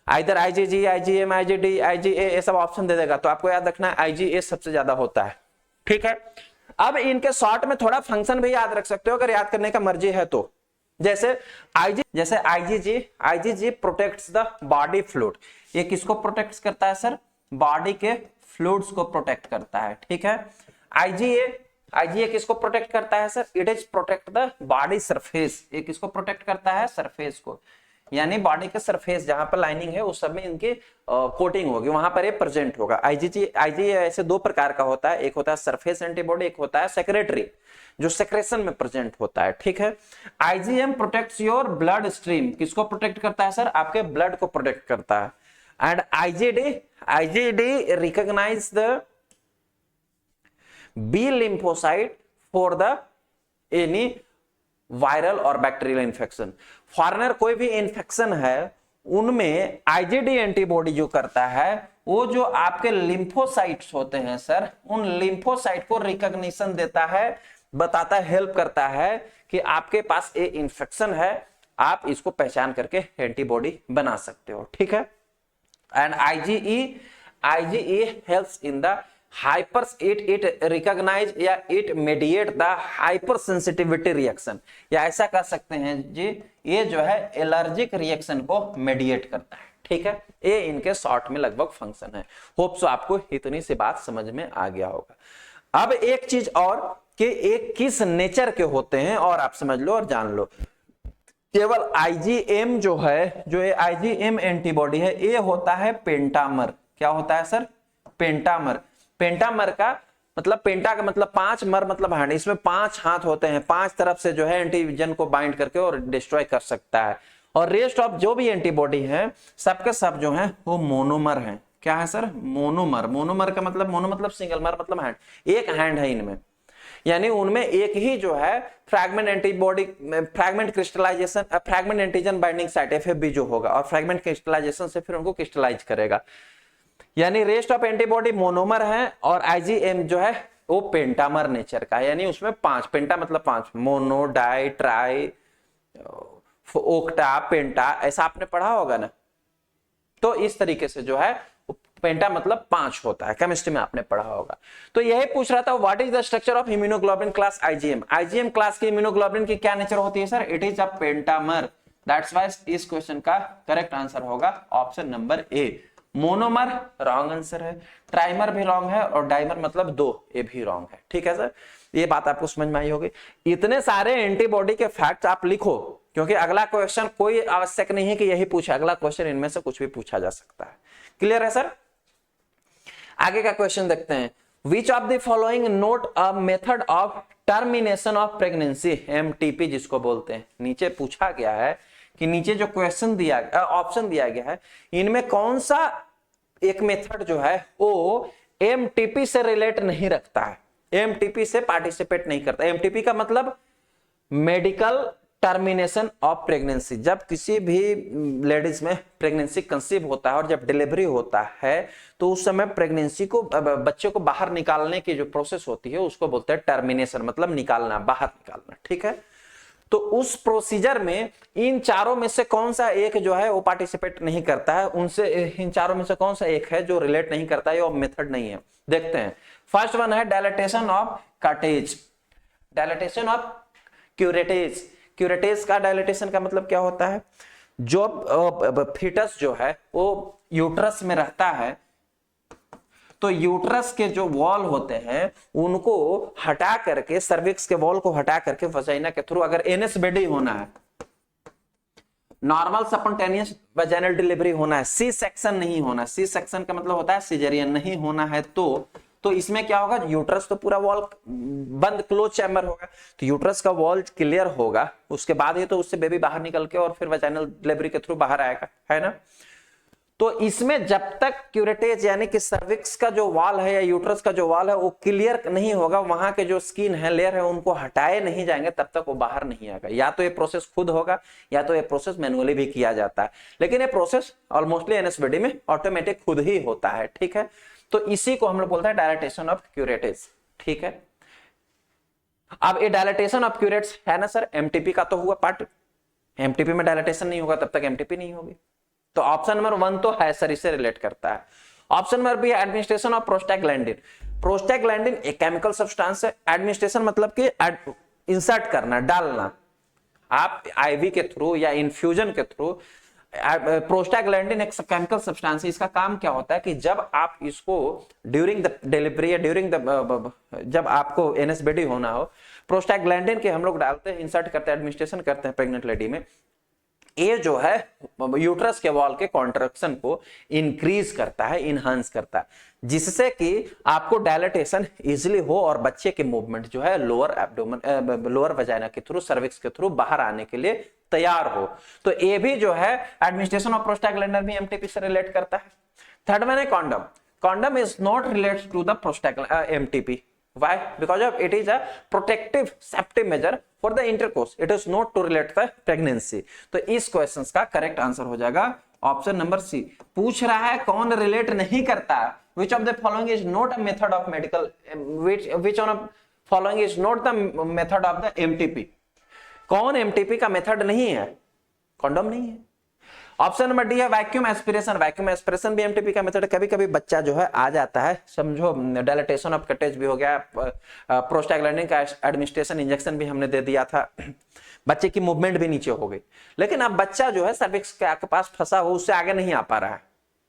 either IgG, IgM, IgD, IgA, ये सब ऑप्शन दे देगा, तो आपको याद रखना है आईजीए सबसे ज्यादा होता है। ठीक है, अब इनके शॉर्ट में थोड़ा फंक्शन भी याद रख सकते हो अगर याद करने का मर्जी है तो। जैसे IgG protects the body fluid. ये किसको प्रोटेक्ट करता है सर? बॉडी के फ्लूइड्स को प्रोटेक्ट करता है। ठीक है, आईजीए किसको प्रोटेक्ट करता है sir? It is protect the body surface. ये किसको प्रोटेक्ट करता है? सरफेस को, यानी बॉडी के सरफेस जहां पर लाइनिंग है उस सब में इनकी कोटिंग होगी, वहां पर ये प्रेजेंट होगा। आईजीए ऐसे दो प्रकार का होता है, एक होता है सरफेस एंटीबॉडी, एक होता है सेक्रेटरी जो सेक्रेशन में प्रेजेंट होता है। ठीक है, IgM protects your blood stream. किसको प्रोटेक्ट करता है सर? आपके ब्लड को प्रोटेक्ट करता है। And IgD recognize the B lymphocyte for the any viral और बैक्टीरियल इन्फेक्शन। फॉरेनर कोई भी इन्फेक्शन है उनमें आईजीडी एंटीबॉडी जो करता है वो जो आपके लिम्फोसाइट्स होते हैं सर, उन लिम्फोसाइट को रिकॉग्निशन देता है, बताता है, हेल्प करता है कि आपके पास ये इन्फेक्शन है, आप इसको पहचान करके एंटीबॉडी बना सकते हो। ठीक है, and IgE helps in the it recognize या it mediate the hypersensitivity reaction, या ऐसा कह सकते हैं जी ये जो है एलर्जिक रिएक्शन को मेडिएट करता है। ठीक है, ये इनके शॉर्ट में लगभग फंक्शन है। होप सो आपको इतनी सी बात समझ में आ गया होगा। अब एक चीज और कि एक किस नेचर के होते हैं, और आप समझ लो और जान लो। केवल आईजीएम जो है, जो ये आईजीएम एंटीबॉडी है, ये होता है पेंटामर। क्या होता है सर? पेंटामर। पेंटामर का मतलब, पेंटा का मतलब 5, मर मतलब हैंड, इसमें 5 हाथ होते हैं, 5 तरफ से जो है एंटीजन को बाइंड करके और डिस्ट्रॉय कर सकता है। और रेस्ट ऑफ जो भी एंटीबॉडी है सबके सब जो है वो मोनोमर है। क्या है सर? मोनोमर। मोनोमर का मतलब, मोनो मतलब सिंगल, मर मतलब हैंड, एक हैंड है इनमें, यानी उनमें एक ही जो है fragment antibody, fragment crystallization, fragment antigen binding site FAB जो होगा, और फ्रैगमेंट क्रिस्टलाइजेशन से फिर उनको क्रिस्टलाइज करेगा। यानी रेस्ट ऑफ एंटीबॉडी मोनोमर है, और आईजीएम जो है वो पेंटामर नेचर का है, यानी उसमें 5, पेंटा मतलब 5, मोनो, डाई, ट्राई, ओक्टा, पेंटा, ऐसा आपने पढ़ा होगा ना। तो इस तरीके से जो है पेंटा मतलब 5 होता है, केमिस्ट्री में आपने पढ़ा होगा। तो यही पूछ रहा था, what is the structure of immunoglobulin class IgM. IgM class की इम्यूनोग्लोबुलिन की क्या नेचर होती है sir? It is a pentamer. That's why इस क्वेश्चन का करेक्ट आंसर होगा ऑप्शन नंबर ए, मोनोमर। रॉन्ग आंसर है। ट्राइमर भी रॉन्ग है, और डाइमर मतलब 2, ये भी रॉन्ग है। ठीक है सर, ये बात आपको समझ में आई होगी। इतने सारे एंटीबॉडी के फैक्ट्स आप लिखो, क्योंकि अगला क्वेश्चन कोई आवश्यक नहीं है कि यही पूछे, अगला क्वेश्चन इनमें से कुछ भी पूछा जा सकता है। क्लियर है सर? आगे का क्वेश्चन देखते हैं। Which of the following note a method of termination of pregnancy, MTP जिसको बोलते हैं। नीचे पूछा गया है कि नीचे जो क्वेश्चन दिया, ऑप्शन दिया गया है, इनमें कौन सा एक मेथड जो है वो एमटीपी से रिलेट नहीं रखता है, एमटीपी से पार्टिसिपेट नहीं करता। एमटीपी का मतलब मेडिकल टर्मिनेशन ऑफ प्रेगनेंसी। जब किसी भी लेडीज में प्रेगनेंसी कंसीव होता है और जब डिलीवरी होता है, तो उस समय प्रेगनेंसी को, बच्चे को बाहर निकालने की जो प्रोसेस होती है उसको बोलते हैं टर्मिनेशन, मतलब निकालना, बाहर निकालना। ठीक है, तो उस प्रोसीजर में इन चारों में से कौन सा एक जो है वो पार्टिसिपेट नहीं करता है, उनसे इन चारों में से कौन सा एक है जो रिलेट नहीं करता है, वो मेथड नहीं है। देखते हैं। फर्स्ट वन है dilatation of curettage, dilatation of curettage. Curettage का डायलेटेशन का मतलब क्या होता है? जो फीटस जो है वो यूट्रस में रहता है, तो यूट्रस के जो वॉल होते हैं उनको हटा करके, सर्विक्स के वॉल को हटा करके वजाइना के थ्रू, अगर एनएस बेडी होना है, नॉर्मल स्पॉन्टेनियस वजाइनल डिलीवरी होना है, सी सेक्शन नहीं होना, सी सेक्शन का मतलब होता है सिजेरियन नहीं होना है, तो इसमें क्या होगा? यूट्रस तो पूरा वॉल बंद, क्लोज चैम्बर होगा, तो यूट्रस का वॉल क्लियर होगा, उसके बाद ही तो उससे बेबी बाहर निकल के और फिर वजाइनल डिलीवरी के थ्रू बाहर आएगा, है ना। तो इसमें जब तक क्यूरेटेज यानी कि सर्विक्स का जो वॉल है या यूट्रस का जो वॉल है वो क्लियर नहीं होगा, वहां के जो स्किन है, लेयर है, उनको हटाए नहीं जाएंगे, तब तक वो बाहर नहीं आएगा। या तो ये प्रोसेस खुद होगा या तो ये प्रोसेस मैनुअली भी किया जाता है, लेकिन ये प्रोसेस ऑलमोस्टली एनएसबीडी में ऑटोमेटिक खुद ही होता है। ठीक है, तो इसी को हम लोग बोलते हैं डायलेटेशन ऑफ क्यूरेटेज। ठीक है, अब ये डायलेटेशन ऑफ क्यूरेट्स है ना सर, एमटीपी का तो हुआ पार्ट, एमटीपी में डायलेटेशन नहीं होगा तब तक एमटीपी नहीं होगी। तो ऑप्शन नंबर 1 तो है सर, इससे रिलेट करता है। ऑप्शन नंबर बी है एडमिनिस्ट्रेशन ऑफ प्रोस्टाग्लैंडिन। प्रोस्टाग्लैंडिन एक केमिकल सब्सटेंस है, एडमिनिस्ट्रेशन मतलब कि इंसर्ट करना, डालना, आप आईवी के थ्रू या इन्फ्यूजन के थ्रू। प्रोस्टाग्लैंडिन एक केमिकल सब्सटेंस है, इसका काम क्या होता है कि जब आप इसको ड्यूरिंग द डिलीवरी या ड्यूरिंग द, जब आपको एनएसबीडी होना हो, प्रोस्टाग्लैंडिन के हम लोग डालते हैं, इंसर्ट करते हैं, एडमिनिस्ट्रेशन करते हैं प्रेग्नेंट लेडी में। ये जो है यूट्रस के वॉल के कॉन्ट्रैक्शन को इंक्रीज करता है, इनहांस करता है, जिससे कि आपको डायलेटेशन इजीली हो और बच्चे के मूवमेंट जो है लोअर एब्डोमेन, लोअर वजाइना के थ्रू, सर्विक्स के थ्रू बाहर आने के लिए तैयार हो। तो ये भी जो है एडमिनिस्ट्रेशन ऑफ प्रोस्टाग्लैंडिन भी एमटीपी से रिलेट करता है। थर्ड वन है condom. Condom is not related to the MTP. Why? Because of it is a protective safety measure for the intercourse. It is not to relate the pregnancy. तो इस question का correct answer हो जाएगा option number सी। पूछ रहा है कौन relate नहीं करता, which of the following is not a method of medical, which one of following is not the method of the MTP। कौन एमटीपी का मेथड नहीं है? कॉन्डम नहीं है। ऑप्शन नंबर डी है वैक्यूम एस्पिरेशन। वैक्यूम एस्पिरेशन भी MTP का method है। कभी कभी बच्चा जो है आ जाता है, समझो डायलेटेशन ऑफ कटेज भी हो गया, प्रोस्टाग्लैंडिन का एडमिनिस्ट्रेशन इंजेक्शन भी हमने दे दिया था, बच्चे की मूवमेंट भी नीचे हो गई, लेकिन अब बच्चा जो है सर्विक्स के पास फंसा हो, उससे आगे नहीं आ पा रहा है,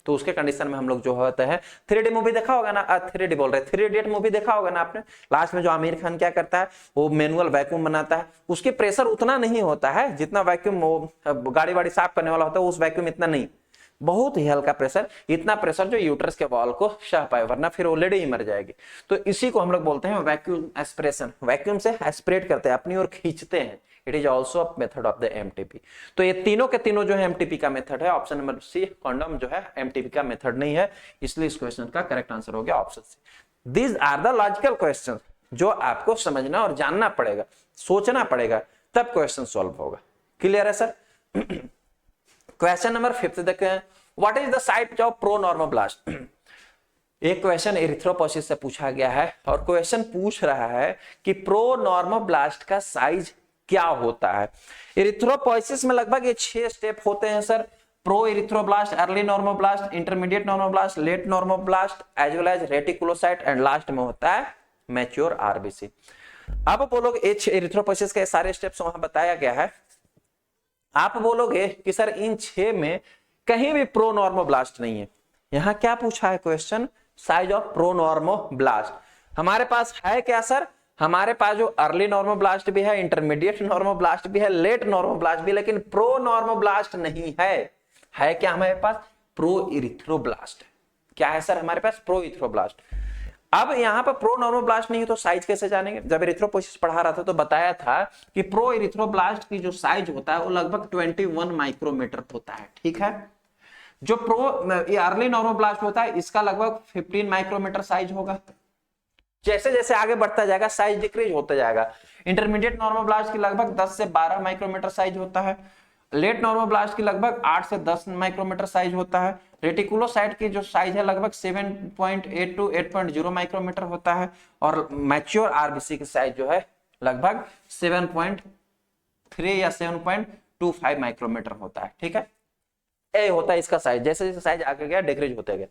तो उसके कंडीशन में हम लोग जो होता है 3D मूवी देखा होगा ना, 3D बोल रहे 3 इडियट मूवी देखा होगा ना आपने। लास्ट में जो आमिर खान क्या करता है, वो मैनुअल वैक्यूम बनाता है, उसके प्रेशर उतना नहीं होता है जितना वैक्यूम वो गाड़ी वाड़ी साफ करने वाला होता है, उस वैक्यूम इतना नहीं, बहुत ही हल्का प्रेशर, इतना प्रेशर जो यूट्रस के वॉल को सह पाए, वरना फिर वो लेडी ही मर जाएगी। तो इसी को हम लोग बोलते हैं वैक्यूम एस्पिरेशन, वैक्यूम से एस्पिरेट करते हैं, अपनी ओर खींचते हैं। It is also a method of the MTP. तो ये तीनों के तीनों जो है एमटीपी का मेथड है। ऑप्शन नंबर सी कॉन्डम जो है एमटीपी का मेथड नहीं है, इसलिए इस क्वेश्चन का करेक्ट आंसर हो गया option C. These are the logical question जो आपको समझना और जानना पड़ेगा, सोचना पड़ेगा, तब क्वेश्चन सॉल्व होगा। क्लियर है सर? क्वेश्चन नंबर 5 देखते हैं, what is the size of pronormoblast. एक क्वेश्चन एरिथ्रोपोसिस से पूछा गया है और क्वेश्चन पूछ रहा है कि प्रोनॉर्मोब्लास्ट का साइज क्या होता है। एरिथ्रोपोसिस में लगभग ये 6 स्टेप होते हैं sir. Pro erythroblast, early normoblast, intermediate normoblast, late normoblast, as well as reticulocyte and last में होता है मैच्योर आरबीसी। अब बोलोगे एरिथ्रोपोसिस के सारे स्टेप्स वहां बताया गया है, आप बोलोगे कि सर इन 6 में कहीं भी प्रोनॉर्मोब्लास्ट नहीं है। यहां क्या पूछा है क्वेश्चन, साइज ऑफ प्रोनॉर्मोब्लास्ट। हमारे पास है क्या सर, हमारे पास जो अर्ली नॉर्मोब्लास्ट भी है, इंटरमीडिएट नॉर्मोब्लास्ट भी है, लेट नॉर्मोब्लास्ट भी, लेकिन प्रोनॉर्मोब्लास्ट नहीं है। है क्या हमारे पास, प्रो इरिथ्रोब्लास्ट। क्या है सर हमारे पास, प्रो इरिथ्रोब्लास्ट। अब यहां पर प्रो नॉर्मोब्लास्ट नहीं है तो साइज कैसे जानेंगे। जब एरिथ्रोपोसिस पढ़ा रहा था तो बताया था कि प्रो इरिथ्रोब्लास्ट की जो साइज होता है वो लगभग 21 माइक्रोमीटर होता है, ठीक है। जो प्रो अर्ली नॉर्मोब्लास्ट होता है इसका लगभग 15 माइक्रोमीटर साइज होगा। जैसे जैसे आगे बढ़ता जाएगा साइज डिक्रीज होता जाएगा। इंटरमीडिएट नॉर्मोब्लास्ट की लगभग 10 से 12 माइक्रोमीटर साइज होता है। लेट नॉर्मोब्लास्ट की लगभग 8 से 10 माइक्रोमीटर साइज होता है। रेटिकुलोसाइट की जो साइज है लगभग 7.8 to 8.0 माइक्रोमीटर होता है। और मैच्योर आरबीसी की साइज जो है लगभग 7.3 या 7.25 माइक्रोमीटर होता है, ठीक है। ए होता है इसका साइज। जैसे जैसे साइज आगे गया डिक्रीज होते गए।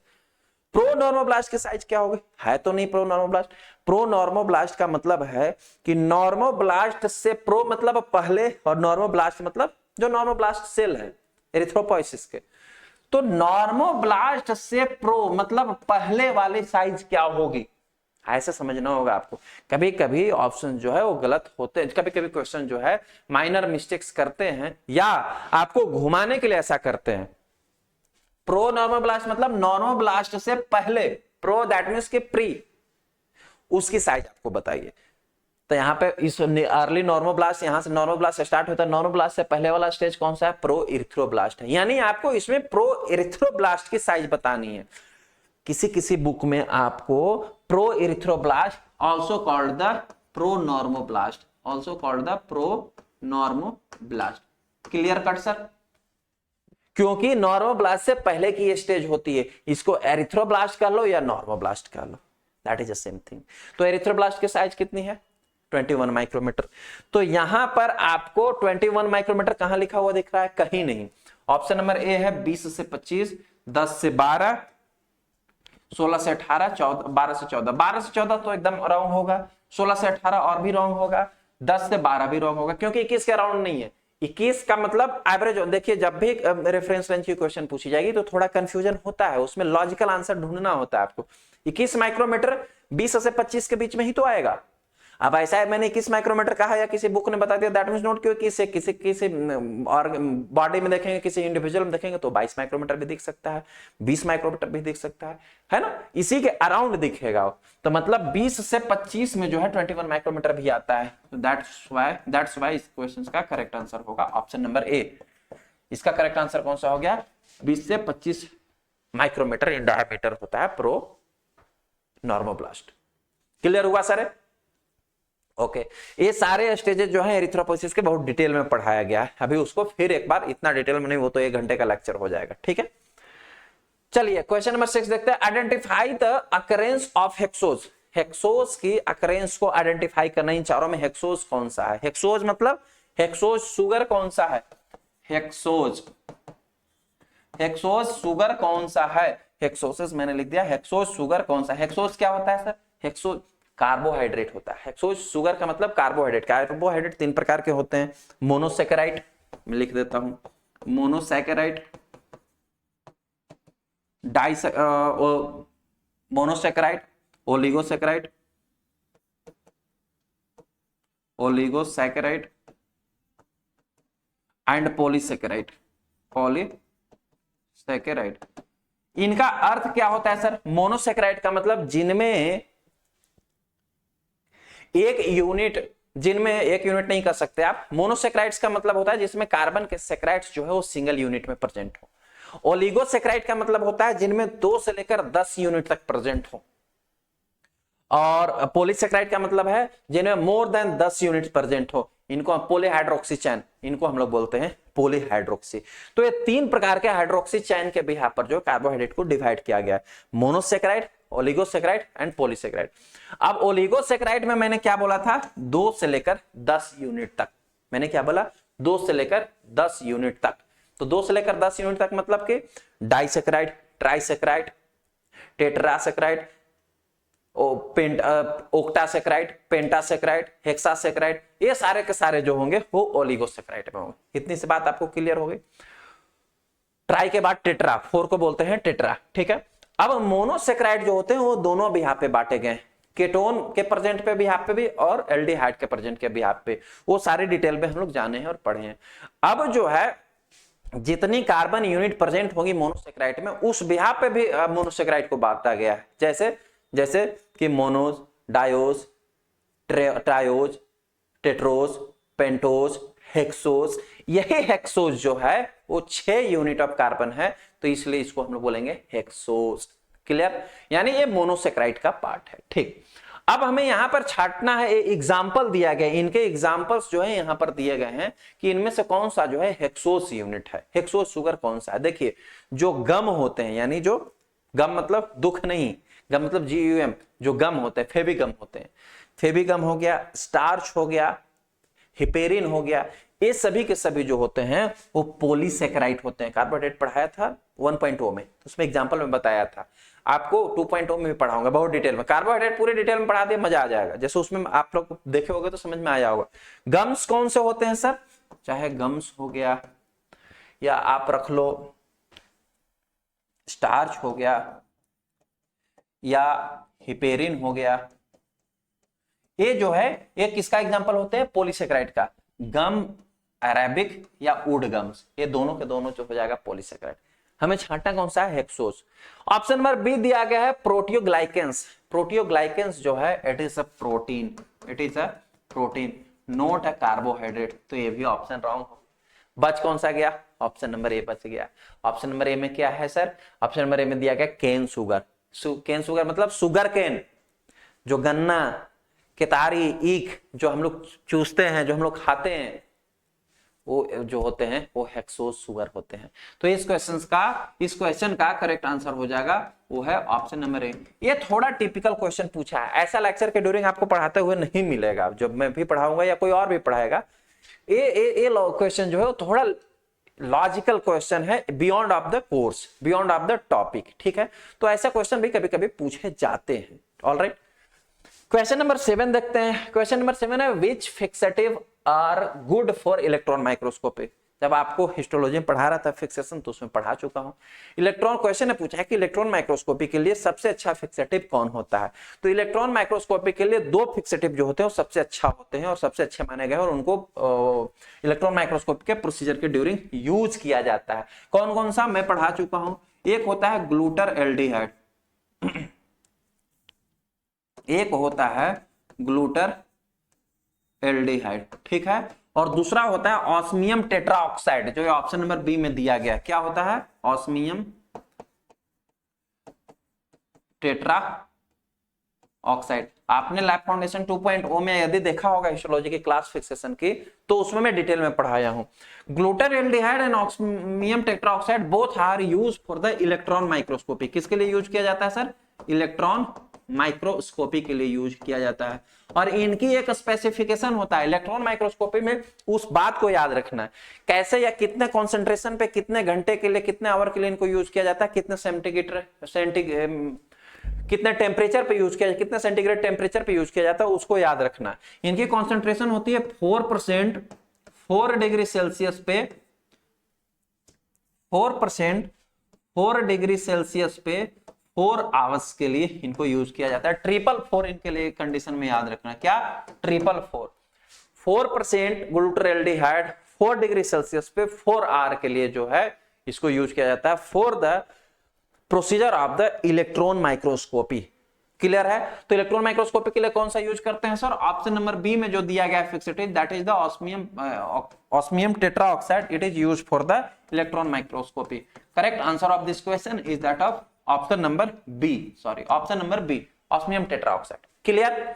प्रोनॉर्मोब्लास्ट की साइज क्या होगी, है तो नहीं प्रोनॉर्मोब्लास्ट। प्रोनॉर्मोब्लास्ट का मतलब है कि नॉर्मोब्लास्ट से प्रो मतलब पहले और नॉर्मोब्लास्ट मतलब जो नॉर्मोब्लास्ट सेल है एरिथ्रोपोइसिस के, तो नॉर्मोब्लास्ट से प्रो मतलब पहले वाली साइज क्या होगी, ऐसे समझना होगा आपको। कभी कभी ऑप्शन जो है वो गलत होते हैं, कभी कभी क्वेश्चन जो है माइनर मिस्टेक्स करते हैं या आपको घुमाने के लिए ऐसा करते हैं। प्रो नॉर्मोब्लास्ट मतलब नॉर्मोब्लास्ट से पहले, प्रो दैट मींस के प्री, उसकी साइज आपको बताइए। तो यहाँ पे इस अर्ली नॉर्मोब्लास्ट, यहां से नॉर्मोब्लास्ट स्टार्ट होता है, नॉर्मोब्लास्ट से पहले वाला स्टेज कौन सा है, प्रो इरिथ्रोब्लास्ट है। यानी आपको इसमें प्रो इरिथ्रोब्लास्ट की साइज बतानी है। किसी किसी बुक में आपको pro erythroblast also called the pro normoblast, also called the pro normoblast. Clear cut sir? क्योंकि नॉर्मोब्लास्ट से पहले की ये स्टेज होती है, इसको एरिथ्रोब्लास्ट कर लो या नॉर्मोब्लास्ट कर लो, that is the same thing. तो एरिथ्रोब्लास्ट की साइज कितनी है, 21 माइक्रोमीटर। तो यहां पर आपको 21 माइक्रोमीटर कहां लिखा हुआ दिख रहा है, कहीं नहीं। ऑप्शन नंबर ए है 20 से 25, 10 से 12, 16 से 18, 12 से 14। 12 से 14 तो एकदम राउंड होगा, 16 से 18 और भी रॉन्ग होगा, 10 से 12 भी रॉन्ग होगा, क्योंकि 21 के राउंड नहीं है। 21 का मतलब एवरेज। देखिए जब भी रेफरेंस रेंज की क्वेश्चन पूछी जाएगी तो थोड़ा कंफ्यूजन होता है, उसमें लॉजिकल आंसर ढूंढना होता है आपको। 21 माइक्रोमीटर 20 से 25 के बीच में ही तो आएगा। अब ऐसा है मैंने 21 माइक्रोमीटर कहा या किसी बुक ने बता दिया, दैट मींस नोट, क्योंकि किसी और बॉडी में देखेंगे, किसी इंडिविजुअल में देखेंगे तो 22 माइक्रोमीटर भी दिख सकता है, 20 माइक्रोमीटर भी दिख सकता है ना, इसी के अराउंड दिखेगा। तो मतलब 20 से 25 में जो है 21 माइक्रोमीटर भी आता है। तो दैट्स व्हाई इस क्वेश्चन का करेक्ट आंसर होगा ऑप्शन नंबर ए। इसका करेक्ट आंसर कौन सा हो गया, 20 से 25 माइक्रोमीटर इन डायमीटर होता है प्रो नॉर्मोब्लास्ट। क्लियर हुआ सर? ओके ये सारे स्टेजेस जो है एरिथ्रोपोसिस के बहुत डिटेल में पढ़ाया गया है। अभी उसको फिर एक बार, इतना डिटेल में नहीं, वो तो 1 घंटे का लेक्चर हो जाएगा, ठीक है। चलिए क्वेश्चन नंबर 6 देखते हैं। Identify the occurrence of hexose. Hexose की अकरेंस को आइडेंटिफाई करना, इन चारों में हेक्सोज कौन सा है। हेक्सोज मतलब हेक्सोज सुगर कौन सा है, हेक्सोज सुगर कौन सा है। हेक्सोसिस मैंने लिख दिया, हेक्सोज सुगर कौन सा। हेक्सोज क्या होता है सर, हेक्सोज कार्बोहाइड्रेट होता है। हेक्सोज सुगर का मतलब कार्बोहाइड्रेट। कार्बोहाइड्रेट 3 प्रकार के होते हैं, मोनोसैकेराइड, मैं लिख देता हूं monosaccharide, monosaccharide, oligosaccharide, oligosaccharide and polysaccharide, polysaccharide. इनका अर्थ क्या होता है सर? मोनोसेक्राइड का मतलब जिनमें एक यूनिट नहीं कर सकते आप। मोनोसेक्राइड्स का मतलब होता है जिसमें कार्बन के सेक्राइड्स जो है वो सिंगल यूनिट में प्रेजेंट हो। ओलिगोसेक्राइड का मतलब होता है जिनमें 2 से लेकर 10 यूनिट तक प्रेजेंट हो। और पॉलीसेक्राइड का मतलब है जिनमें मोर देन 10 यूनिट प्रेजेंट हो। इनको पॉलीहाइड्रोक्सी चैन, इनको हम लोग बोलते हैं पॉलीहाइड्रोक्सी। तो ये 3 प्रकार के हाइड्रोक्सी चैन के बिहाफ पर जो कार्बोहाइड्रेट को डिवाइड किया गया है, मोनोसेक्राइड, ओलिगोसेक्राइड एंड पॉलीसेक्राइड। अब ओलिगोसेक्राइड में मैंने क्या बोला था? 2 से लेकर 10 यूनिट तक। मैंने क्या बोला? 2 से लेकर 10 यूनिट तक। तो 2 से लेकर 10 यूनिट तक मतलब कि डाइसेक्राइड, ट्राइसेक्राइड, टेट्रासेक्राइड, ओक्टासेक्राइड, पेंटासेक्राइड, हेक्सासेक्राइड, ये सारे के सारे जो होंगे वो ओलिगोसेक्राइड में होंगे। इतनी सी बात आपको क्लियर हो गई। ट्राई के बाद टेट्रा, 4 को बोलते हैं टेट्रा, ठीक है। अब मोनोसेक्राइड जो होते हैं वो दोनों बिहाफ पे बांटे गए, केटोन के प्रेजेंट पे बिहाफ पे भी और एल्डिहाइड के प्रेजेंट के बिहाफ पे। वो सारे डिटेल में हम लोग जाने हैं और पढ़े हैं। अब जो है जितनी कार्बन यूनिट प्रेजेंट होगी मोनोसेक्राइड में, उस बिहाफ पे भी मोनोसेक्राइड को बांटा गया है। जैसे कि Monoj, डायोज, triose, tetrose, pentose, hexose. यही हेक्सोज जो है वो 6 यूनिट ऑफ कार्बन है, तो इसलिए इसको हम लोग बोलेंगे हेक्सोज। क्लियर? यानी ये मोनोसेक्राइड का पार्ट है। ठीक, अब हमें यहां पर छांटना है। एग्जाम्पल दिया गया, इनके एग्जाम्पल्स जो है यहां पर दिए गए हैं कि इनमें से कौन सा जो है हेक्सोज यूनिट है, हेक्सोज शुगर कौन सा है। देखिए, जो गम होते हैं, यानी जो गम मतलब दुख नहीं, गम मतलब GUM, जो गम होते हैं, फेविगम होते हैं, फेविगम हो गया, स्टार्च हो गया, हिपेरिन हो गया, ये सभी के सभी जो होते हैं वो पॉलीसेकेराइड होते हैं। कार्बोहाइड्रेट पढ़ाया था 1.0 में, तो उसमें एग्जांपल में बताया था। आपको 2.0 में भी पढ़ाऊंगा बहुत डिटेल में। कार्बोहाइड्रेट पूरे डिटेल में पढ़ा दिया, मजा आ जाएगा। जैसे उसमें आप लोग देखे होगे तो समझ में आया होगा। गम्स कौन से होते हैं सर? चाहे गम्स हो गया या आप रख लो स्टार्च हो गया या हिपेरिन हो गया, ये जो है ये किसका एग्जांपल होते हैं? पॉलीसेकेराइड का। गम, अरेबिक या वुड गम्स, ये दोनों के दोनों जो हो जाएगा पॉलीसेकेराइड। हमें छांटना कौन सा है? हेक्सोज। ऑप्शन नंबर बी दिया गया है प्रोटियोग्लाइकेंस। प्रोटियोग्लाइकेंस जो है it is a protein, it is a protein, not a carbohydrate. तो ये भी ऑप्शन रॉन्ग हो। बच कौन सा गया? ऑप्शन नंबर ए बच गया। ऑप्शन नंबर ए में क्या है सर? ऑप्शन नंबर ए में दिया गया केन शुगर। केन शुगर मतलब शुगर केन, जो गन्ना, केतारी, ईख जो हम लोग चूसते हैं, जो हम लोग खाते हैं, वो जो होते हैं वो हेक्सोज शुगर होते हैं। तो इस क्वेश्चन का करेक्ट आंसर हो जाएगा वो है ऑप्शन नंबर ए। ये थोड़ा टिपिकल क्वेश्चन पूछा है, ऐसा लेक्चर के ड्यूरिंग आपको पढ़ाते हुए नहीं मिलेगा, जब मैं भी पढ़ाऊंगा या कोई और भी पढ़ाएगा। ये क्वेश्चन जो है वो थोड़ा लॉजिकल क्वेश्चन है, beyond of the course, beyond of the topic, ठीक है। तो ऐसा क्वेश्चन भी कभी कभी पूछे जाते हैं। ऑलराइट, क्वेश्चन नंबर 7 देखते हैं। क्वेश्चन नंबर 7 है which fixative are good for electron microscopy. जब आपको हिस्टोलॉजी में पढ़ा रहा था फिक्सेशन, तो उसमें पढ़ा चुका हूं। इलेक्ट्रॉन क्वेश्चन ने पूछा है कि इलेक्ट्रॉन माइक्रोस्कोपी के लिए सबसे अच्छा फिक्सेटिव कौन होता है। तो इलेक्ट्रॉन माइक्रोस्कोपी के लिए 2 फिक्सेटिव जो होते हैं वो सबसे अच्छा होते हैं और सबसे अच्छे माने गए, और उनको इलेक्ट्रॉन माइक्रोस्कोपी के प्रोसीजर के ड्यूरिंग यूज किया जाता है। कौन कौन सा मैं पढ़ा चुका हूं। एक होता है ग्लूटर एल्डिहाइड, एक होता है ग्लूटर एल्डिहाइड, ठीक है, और दूसरा होता है ऑस्मियम टेट्राऑक्साइड, जो ऑप्शन नंबर बी में दिया गया। क्या होता है? Osmium tetra oxide. आपने लैब फाउंडेशन 2.0 में यदि देखा होगा हिस्टोलॉजी की क्लास फिक्सेशन की, तो उसमें मैं डिटेल में पढ़ाया हूं। Glutaraldehyde and osmium tetroxide both are used for the electron microscopy. किसके लिए यूज किया जाता है सर? इलेक्ट्रॉन माइक्रोस्कोपी के लिए यूज किया जाता है। और इनकी एक स्पेसिफिकेशन होता है इलेक्ट्रॉन माइक्रोस्कोपी में, उस बात को याद रखना है कैसे या कितने कॉन्सेंट्रेशन पे, कितने घंटे के लिए, कितने आवर के लिए इनको यूज किया जाता है, कितने टेम्परेचर पे यूज किया, कितने सेंटीग्रेड टेम्परेचर पे यूज किया जाता है, उसको याद रखना है। इनकी कॉन्सेंट्रेशन होती है 4%, 4 डिग्री सेल्सियस पे 4%, 4 डिग्री सेल्सियस पे 4 आवर्स के लिए इनको यूज किया जाता है। 444 इनके लिए कंडीशन में याद रखना, क्या 444 4% ग्लूटाल्डिहाइड 4 डिग्री सेल्सियस पे 4 आवर के लिए जो है इसको यूज किया जाता है for the procedure of the electron microscopy. Clear है? तो इलेक्ट्रॉन माइक्रोस्कोपी के लिए कौन सा यूज करते हैं सर? ऑप्शन नंबर बी में जो दिया गया है fixative, that is the osmium tetraoxide, it is used for the electron microscopy. Correct answer of this question is that of option number B, sorry option number B, osmium tetraoxide. Clear?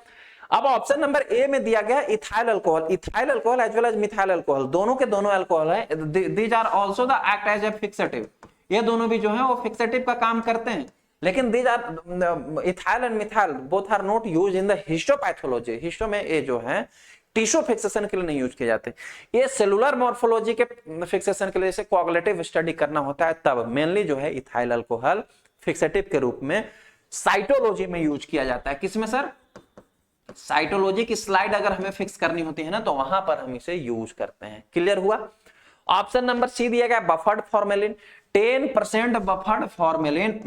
अब option number A में दिया गया ethyl alcohol, ethyl alcohol as well as methyl alcohol, दोनों के दोनों alcohol है, these are also the act as a fixative, ये दोनों भी जो है वो फिक्सेटिव का काम करते हैं। लेकिन these are ethyl and methyl both are not used in the histopathology, histo में ये जो है टिश्यू फिक्सेशन के लिए नहीं यूज किए जाते, ये सेलुलर मॉर्फोलॉजी के फिक्सेशन के लिए, जैसे कोआगुलेटिव स्टडी करना होता है तब मेनली जो है इथाइल अल्कोहल फिक्सेटिव के रूप में साइटोलॉजी में यूज किया जाता है। किसमें सर? साइटोलॉजी की स्लाइड अगर हमें फिक्स करनी होती है ना तो वहां पर हम इसे यूज करते हैं। क्लियर हुआ? ऑप्शन नंबर सी दिया गया buffered formalin, 10% buffered formalin,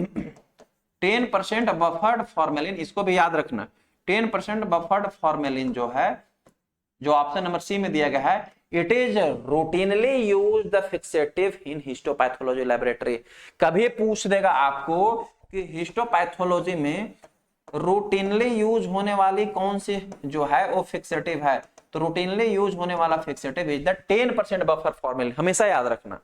10% buffered formalin, इसको भी याद रखना, 10% बफर्ड फॉर्मेलिन जो है, जो ऑप्शन नंबर सी में दिया गया है, it is routinely used the fixative in histopathology laboratory. कभी पूछ देगा आपको कि हिस्टोपैथोलॉजी में रूटीनली यूज होने वाली कौन सी जो है वो फिक्सेटिव है, तो रूटीनली यूज होने वाला fixative is the 10% buffer formalin. हमेशा याद रखना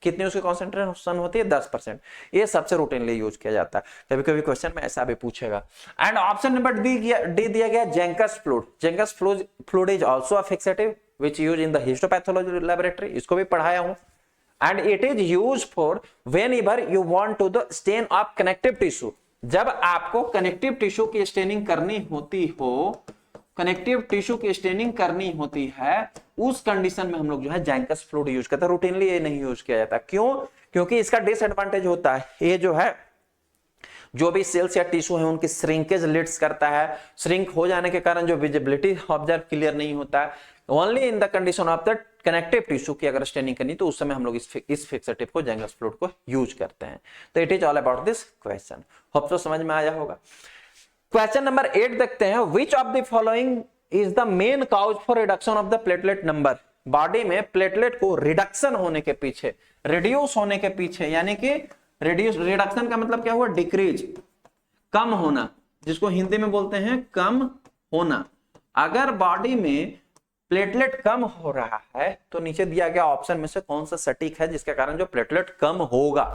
कितनी उसकी कॉन्सेंट्रेशन होती है, 10%, ये सबसे रूटीनली यूज किया जाता है। कभी कभी क्वेश्चन में ऐसा भी पूछेगा। एंड ऑप्शन नंबर डी दिया गया Zenker's fluid, Zenker's fluid is also a fixative which use in the histopathology laboratory, इसको भी पढ़ाया हूं। And it is used for whenever you want to the stain of connective tissue, जब आपको connective tissue की staining करनी होती हो, कनेक्टिव टिश्यू की स्टेनिंग करनी होती है, उस कंडीशन में हम लोग जो है जैंकस फ्लूइड यूज करते हैं। रूटीनली ये नहीं यूज किया जाता। क्यों? क्योंकि इसका डिसएडवांटेज होता है, ये जो है जो भी सेल्स या टिश्यू है उनकी श्रिंकेज लीड्स करता है, श्रिंक हो जाने के कारण जो विजिबिलिटी ऑब्जर्व क्लियर नहीं होता है। Only in the condition of the connective tissue की अगर स्टेनिंग करनी तो उस समय हम लोग इस फिक्सेटिव को जेंकस फ्लूइड को यूज करते हैं। तो it is all about this question, hope तो समझ में आया होगा। क्वेश्चन नंबर 8 देखते हैं, which of the following is the main cause for reduction of the platelet number. Body में प्लेटलेट को रिडक्शन होने के पीछे, रिड्यूस होने के पीछे, यानी कि रिडक्शन का मतलब क्या हुआ? डिक्रीज, कम होना, जिसको हिंदी में बोलते हैं कम होना। अगर बॉडी में प्लेटलेट कम हो रहा है तो नीचे दिया गया ऑप्शन में से कौन सा सटीक है जिसके कारण जो प्लेटलेट कम होगा?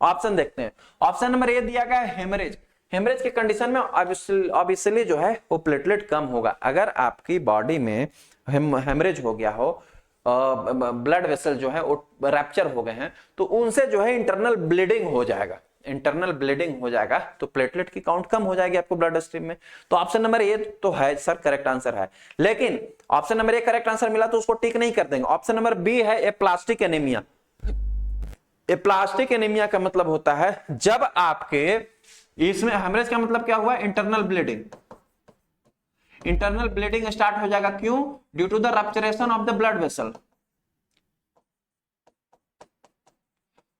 ऑप्शन देखते हैं। ऑप्शन नंबर ए दिया गया हेमरेज, हेमरेज की कंडीशन में ऑब्वियसली जो है वो प्लेटलेट कम होगा। अगर आपकी बॉडी में हेमरेज हो गया हो, ब्लड वेसल जो है वो रैप्चर हो गए हैं, तो उनसे जो है इंटरनल ब्लीडिंग हो जाएगा, इंटरनल ब्लीडिंग हो जाएगा, तो प्लेटलेट की काउंट कम हो जाएगी आपको ब्लड स्ट्रीम में। तो ऑप्शन नंबर ए तो है सर, करेक्ट आंसर है। लेकिन option number A correct answer मिला तो उसको टिक नहीं कर देंगे। ऑप्शन नंबर बी है एप्लास्टिक एनीमिया। एप्लास्टिक एनीमिया का मतलब होता है जब आपके इसमें हेमरेज का मतलब क्या हुआ? Internal bleeding, internal bleeding start हो जाएगा। क्यों? Due to the rupturation of the blood vessel,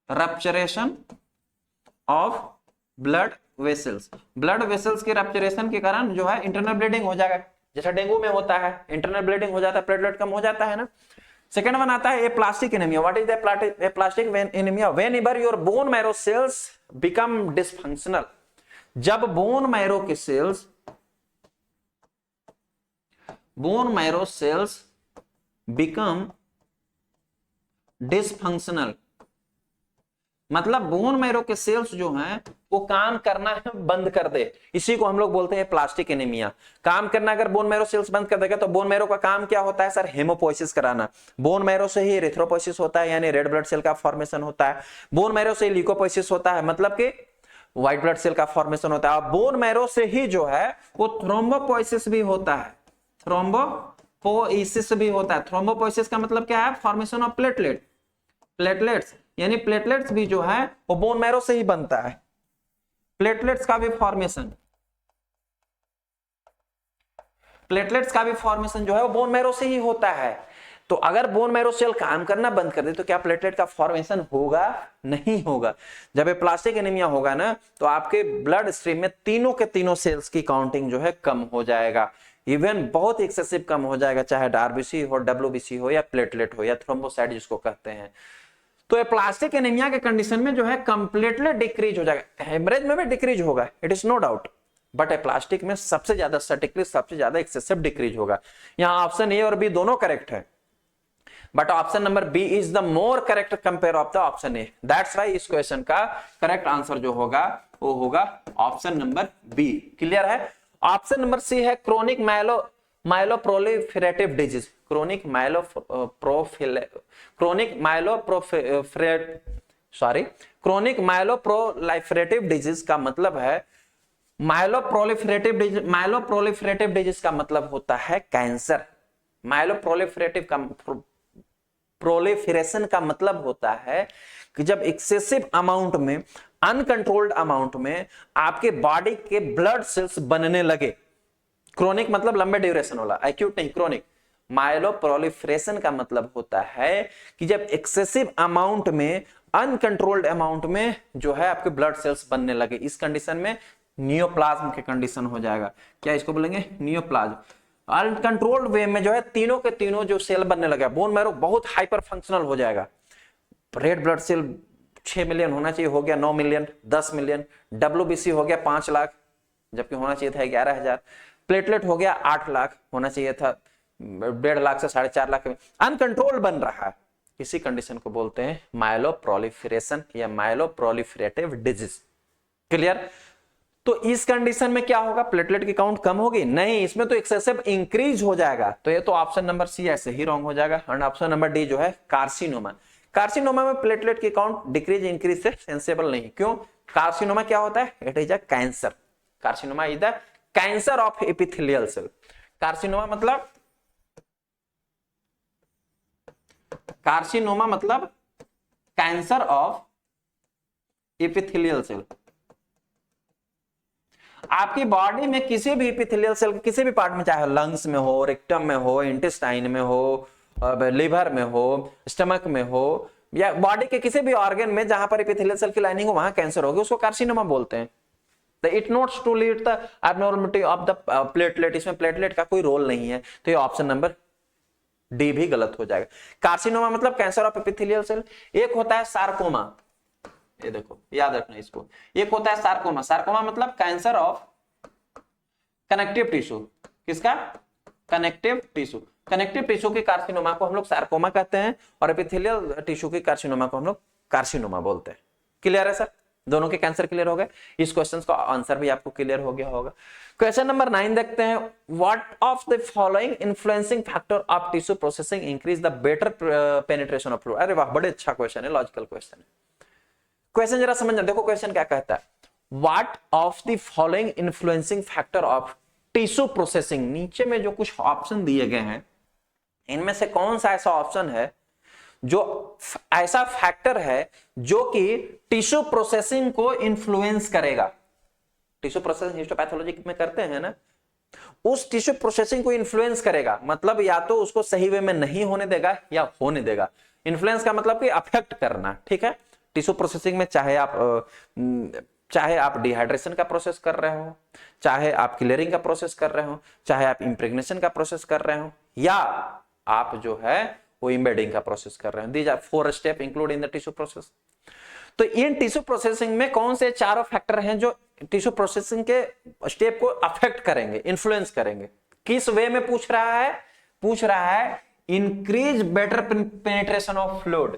rupturation of blood vessels, blood vessels के रप्चरेशन के कारण जो है इंटरनल ब्लीडिंग हो जाएगा, जैसा डेंगू में होता है, इंटरनल ब्लीडिंग हो जाता है, प्लेटलेट कम हो जाता है ना। सेकंड वन आता है aplastic anaemia. What is the aplastic anaemia? Whenever your bone marrow cells become dysfunctional, जब बोन मैरो के cells, bone marrow cells become dysfunctional, मतलब बोन मैरो के सेल्स जो हैं वो काम करना है बंद कर दे, इसी को हम लोग बोलते हैं प्लास्टिक एनीमिया। काम करना अगर बोन मैरो सेल्स बंद कर देगा तो बोन मैरो का काम क्या होता है सर? हेमोपोइसिस कराना। बोन मैरो से ही एरिथ्रोपोइसिस होता है, यानी रेड ब्लड सेल का फॉर्मेशन होता है। बोन मैरो से ल्यूकोपोइसिस होता है, मतलब कि व्हाइट ब्लड सेल का फॉर्मेशन होता है। बोन मैरो से ही जो है वो थ्रोम्बोपोइसिस भी होता है, थ्रोम्बोपोइसिस भी होता है। थ्रोम्बोपोइसिस का मतलब क्या है? फॉर्मेशन ऑफ प्लेटलेट, प्लेटलेट्स, यानी प्लेटलेट्स भी जो है वो बोन मैरो से ही बनता है। प्लेटलेट्स का भी फॉर्मेशन, प्लेटलेट्स का भी फॉर्मेशन जो है वो बोन मैरो से ही होता है। तो अगर बोन मैरो सेल काम करना बंद कर दे तो क्या प्लेटलेट का फॉर्मेशन होगा? नहीं होगा। जब एप्लास्टिक एनीमिया होगा ना तो आपके ब्लड स्ट्रीम में तीनों के तीनों सेल्स की काउंटिंग जो है कम हो जाएगा, इवन बहुत एक्सेसिव कम हो जाएगा, चाहे आरबीसी हो, डब्ल्यूबीसी हो, या प्लेटलेट हो, या थ्रोम्बोसाइट जिसको कहते हैं। तो एप्लास्टिक एनीमिया के कंडीशन में जो है कंप्लीटली डिक्रीज हो जाएगा। हेमरेज में भी डिक्रीज होगा, it is no doubt, but aplastic में सबसे ज्यादा स्टैटिकली सबसे ज्यादा एक्सेसिव डिक्रीज होगा। यहां ऑप्शन ए और बी दोनों करेक्ट है, but option number B is the more correct compare of the option A. That's why इस क्वेश्चन का करेक्ट आंसर जो होगा वो होगा ऑप्शन नंबर बी। क्लियर है? ऑप्शन नंबर सी है chronic myeloproliferative disease. Chronic myeloproliferative disease का मतलब है, माइलोप्रोलिफरेटिव डिजीज का मतलब होता है कैंसर। प्रोलिफरेशन का मतलब होता है कि जब एक्सेसिव अमाउंट में, अनकंट्रोल्ड अमाउंट में आपके बॉडी के ब्लड सेल्स बनने लगे। क्रोनिक मतलब लंबे ड्यूरेशन वाला, एक्यूट नहीं, क्रोनिक। माइलोप्रोलिफरेशन का मतलब होता है कि जब एक्सेसिव अमाउंट में, अनकंट्रोल्ड अमाउंट में जो है आपके ब्लड सेल्स बनने लगे, इस कंडीशन में नियोप्लाज्म के कंडीशन हो जाएगा। क्या इसको बोलेंगे? नियोप्लाज्म। अनकंट्रोल्ड वे में जो है तीनों के तीनों जो सेल बनने लगा, बोन मैरो बहुत हाइपर फंक्शनल हो जाएगा। रेड ब्लड सेल 6 मिलियन होना चाहिए, हो गया 9 मिलियन, 10 मिलियन। डब्ल्यूबीसी हो गया 5 लाख, जबकि होना चाहिए था 11,000। प्लेटलेट हो गया 8 लाख, होना चाहिए था 1.5 लाख से 4.5 लाख। अनकंट्रोल बन रहा है, इसी कंडीशन को बोलते हैं माइलोप्रोलिफरेशन या माइलोप्रोलिफरेटिव डिजीज। क्लियर? तो इस कंडीशन में क्या होगा? प्लेटलेट की काउंट कम होगी? नहीं, इसमें तो एक्सेसिव इंक्रीज हो जाएगा। तो ये तो ऑप्शन नंबर सी ऐसे ही रॉन्ग हो जाएगा। एंड ऑप्शन नंबर डी जो है कार्सिनोमा। कार्सिनोमा में प्लेटलेट की काउंट डिक्रीज इंक्रीज से सेंसेबल नहीं। क्यों? कार्सिनोमा क्या होता है? It is a cancer. Carcinoma is the cancer of epithelial cell. Carcinoma मतलब कैंसर ऑफ एपिथेलियल सेल। आपकी बॉडी में किसी भी एपिथेलियल सेल किसी भी पार्ट में, चाहे लंग्स में हो, रेक्टम में हो, इंटेस्टाइन में हो, लिवर में हो, स्टमक में हो, या बॉडी के किसी भी ऑर्गन में जहां पर एपिथेलियल सेल की लाइनिंग हो वहां कैंसर होगी, उसको कार्सिनोमा बोलते हैं। It notes to lead the abnormality of the platelet. इसमें प्लेटलेट का कोई रोल नहीं है, तो ये ऑप्शन नंबर डी भी गलत हो जाएगा। कार्सिनोमा मतलब कैंसर ऑफ एपिथेलियल सेल। एक होता है सार्कोमा, ये देखो याद रखना इसको। एक होता है सार्कोमा। सार्कोमा मतलब कैंसर ऑफ कनेक्टिव टिश्यू। किसका? Connective tissue. कनेक्टिव टिश्यू की कार्सिनोमा को हम लोग सार्कोमा कहते हैं, और एपिथेलियल टिश्यू की कार्सिनोमा को हम लोग कार्सिनोमा बोलते हैं। क्लियर है सर? दोनों के कैंसर क्लियर हो गए। इस क्वेश्चन का आंसर भी आपको क्लियर हो गया होगा। क्वेश्चन नंबर 9 देखते हैं। What of the following influencing factor of tissue processing increase the better penetration of fluid. अरे वाह, बड़े अच्छा क्वेश्चन है, लॉजिकल क्वेश्चन है। क्वेश्चन जरा समझना, देखो क्वेश्चन क्या कहता है। What of the following influencing factor of tissue processing. नीचे में जो कुछ ऑप्शन दिए गए हैं, इनमें से कौन सा ऐसा ऑप्शन है जो ऐसा फैक्टर है जो कि टिश्यू प्रोसेसिंग को इन्फ्लुएंस करेगा। टिश्यू प्रोसेसिंग हिस्टोपैथोलॉजी में करते हैं ना, उस टिश्यू प्रोसेसिंग को इन्फ्लुएंस करेगा। मतलब या तो उसको सही वे में नहीं होने देगा या होने देगा। इन्फ्लुएंस का मतलब कि अफेक्ट करना। ठीक है? टिश्यू प्रोसेसिंग में चाहे आप डिहाइड्रेशन का प्रोसेस कर रहे हो, चाहे आप क्लियरिंग का प्रोसेस कर रहे हो, चाहे आप इंप्रेग्नेशन का प्रोसेस कर रहे हो, या आप जो है वो एम्बेडिंग का प्रोसेस कर रहे हैं। These are 4 step include in the tissue process. तो इन टिश्यू प्रोसेसिंग में कौन से चारों फैक्टर हैं जो टिश्यू प्रोसेसिंग के स्टेप को अफेक्ट करेंगे, इन्फ्लुएंस करेंगे? किस वे में पूछ रहा है? पूछ रहा है increase better penetration of fluid.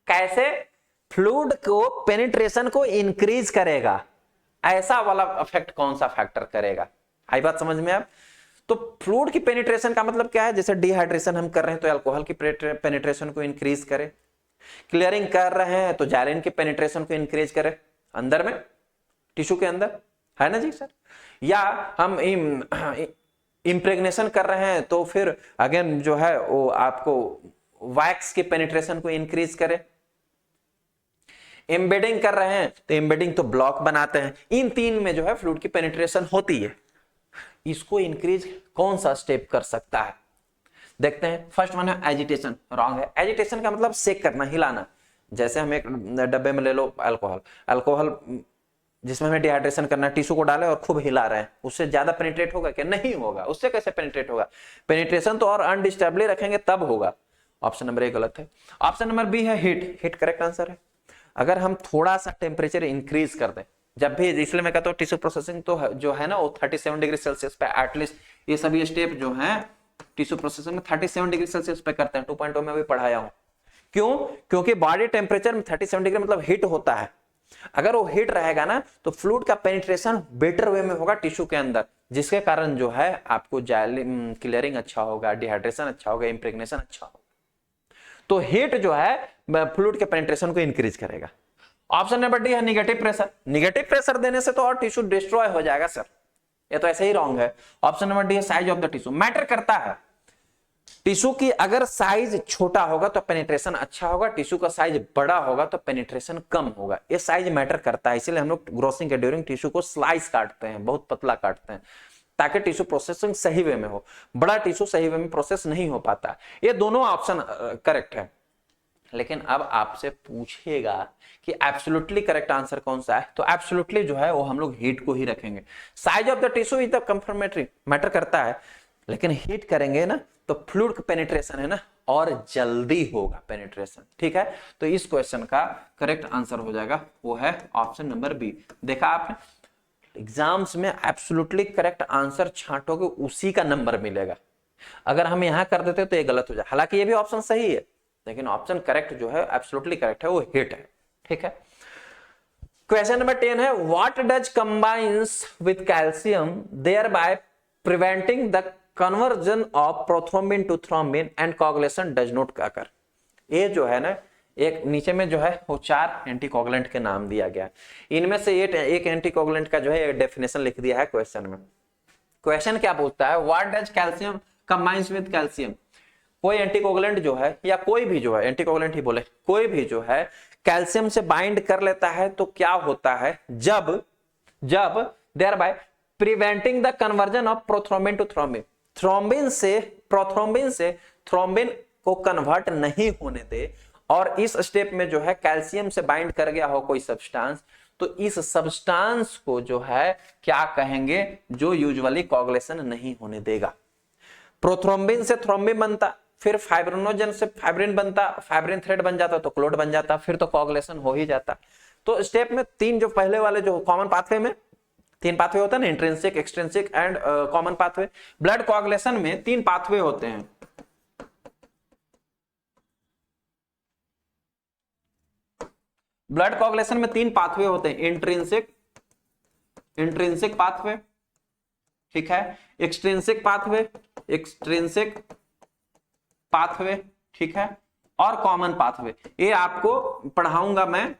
कैसे फ्लूइड को पेनिट्रेशन को इंक्रीज करेगा, ऐसा वाला अफेक्ट कौन सा फैक्टर करेगा? आई बात समझ में आप? तो फ्लूइड की पेनिट्रेशन का मतलब क्या है? जैसे डिहाइड्रेशन हम कर रहे हैं तो अल्कोहल की पेनिट्रेशन को इंक्रीज करे, क्लियरिंग कर रहे हैं तो जाइलिन की पेनिट्रेशन को इंक्रीज करे अंदर में, टिश्यू के अंदर, है ना जी सर? या हम इंप्रेग्नेशन कर रहे हैं तो फिर अगेन जो है वो आपको वैक्स की पेनिट्रेशन को इंक्रीज करे। एम्बेडिंग कर रहे हैं तो एम्बेडिंग तो ब्लॉक बनाते हैं। इन तीन में जो है फ्लूइड की पेनिट्रेशन होती है। इसको इंक्रीज कौन सा स्टेप कर सकता है? देखते हैं। फर्स्ट वन है एजिटेशन, रॉन्ग है। एजिटेशन का मतलब शेक करना, हिलाना। जैसे हम एक डब्बे में ले लो अल्कोहल, अल्कोहल जिसमें हमें डिहाइड्रेशन करना है, टिश्यू को डाले और खूब हिला रहे हैं, उससे ज्यादा पेनिट्रेट होगा क्या? नहीं होगा। उससे कैसे पेनिट्रेट होगा? पेनिट्रेशन तो और अनडिस्टर्बली रखेंगे तब होगा। ऑप्शन नंबर ए गलत है। ऑप्शन नंबर बी है हीट, हीट करेक्ट आंसर है। अगर हम थोड़ा सा टेम्परेचर इंक्रीज कर दें, जब भी, इसलिए मैं कहता हूँ टिश्यू प्रोसेसिंग तो जो है ना वो 37 डिग्री सेल्सियस पे एटलीस्ट, ये सभी स्टेप जो है टिश्यू प्रोसेसिंग में 37 डिग्री सेल्सियस पे करते हैं। 2.0 में भी पढ़ाया हूं। क्यों? क्योंकि बॉडी टेम्परेचर में 37 डिग्री मतलब हीट होता है। अगर वो हीट रहेगा ना तो फ्लूइड का पेनिट्रेशन बेटर वे में होगा टिश्यू के अंदर, जिसके कारण जो है आपको क्लियरिंग अच्छा होगा, डिहाइड्रेशन अच्छा होगा, इंप्रेग्नेशन अच्छा होगा। तो हीट जो है फ्लूइड के पेनिट्रेशन को इंक्रीज करेगा। ऑप्शन नंबर डी है निगेटिव प्रेशर। निगेटिव प्रेशर देने से तो और टिश्यू डिस्ट्रॉय हो जाएगा सर, ये तो ऐसे ही रॉन्ग है। ऑप्शन नंबर डी है size of the tissue, matter करता है। टिश्यू की अगर साइज छोटा होगा तो पेनिट्रेशन अच्छा होगा, टिश्यू का साइज बड़ा होगा तो पेनिट्रेशन कम होगा। ये साइज मैटर करता है, इसीलिए हम लोग ग्रोसिंग के ड्यूरिंग टिश्यू को स्लाइस काटते हैं, बहुत पतला काटते हैं, ताकि टिश्यू प्रोसेसिंग सही वे में हो। बड़ा टिश्यू सही वे में प्रोसेस नहीं हो पाता। ये दोनों ऑप्शन करेक्ट है। लेकिन अब आपसे पूछेगा कि एब्सोल्युटली करेक्ट आंसर कौन सा है, तो एब्सोल्युटली जो है वो हम लोग हीट को ही रखेंगे। Size of the tissue is the confirmatory, matter करता है, लेकिन हीट करेंगे ना तो फ्लूइड पेनिट्रेशन है ना और जल्दी होगा पेनिट्रेशन। ठीक है, तो इस क्वेश्चन का करेक्ट आंसर हो जाएगा वो है ऑप्शन नंबर बी। देखा आपने, एग्जाम्स में एब्सोल्युटली करेक्ट आंसर छांटोगे उसी का नंबर मिलेगा। अगर हम यहां कर देते तो ये गलत हो जाए। हालांकि ये भी ऑप्शन सही है, लेकिन ऑप्शन करेक्ट जो है एब्सोल्युटली करेक्ट है वो हिट है। ठीक है, क्वेश्चन नंबर 10 है what does combines with calcium thereby preventing the conversion of prothrombin to thrombin and coagulation does not occur. ये जो है ना, एक नीचे में जो है वो 4 एंटीकोगुलेंट के नाम दिया गया है, इनमें से एक एंटीकोगुलेंट का जो है डेफिनेशन लिख दिया है क्वेश्चन में। क्वेश्चन क्या पूछता है, what does calcium combines with calcium. कोई एंटीकोगुलेंट जो है, या कोई भी जो है, एंटीकोगुलेंट ही बोले, कोई भी जो है कैल्शियम से बाइंड कर लेता है तो क्या होता है, जब thereby preventing the conversion of prothrombin to thrombin, thrombin से थ्रोम्बिन को कन्वर्ट नहीं होने दे, और इस स्टेप में जो है कैल्शियम से बाइंड कर गया हो कोई सब्सटेंस, तो इस सब्सटेंस को जो है क्या कहेंगे, जो यूजुअली कोगुलेशन नहीं होने देगा। प्रोथ्रोम्बिन से थ्रोम्बिन बनता, फिर फाइब्रिनोजन से फाइब्रिन बनता, फाइब्रिन थ्रेड बन जाता तो क्लोट बन जाता, फिर तो कोगुलेशन हो ही जाता। तो स्टेप में 3 जो पहले वाले जो कॉमन पाथवे में 3 पाथवे होता है ना, intrinsic, extrinsic and common pathway. Blood coagulation में 3 पाथवे होते हैं। ब्लड कोगुलेशन में 3 पाथवे होते हैं, इंट्रिंसिक पाथवे, ठीक है, एक्सट्रिंसिक पाथवे, ठीक है, और कॉमन पाथवे। ये आपको पढ़ाऊंगा मैं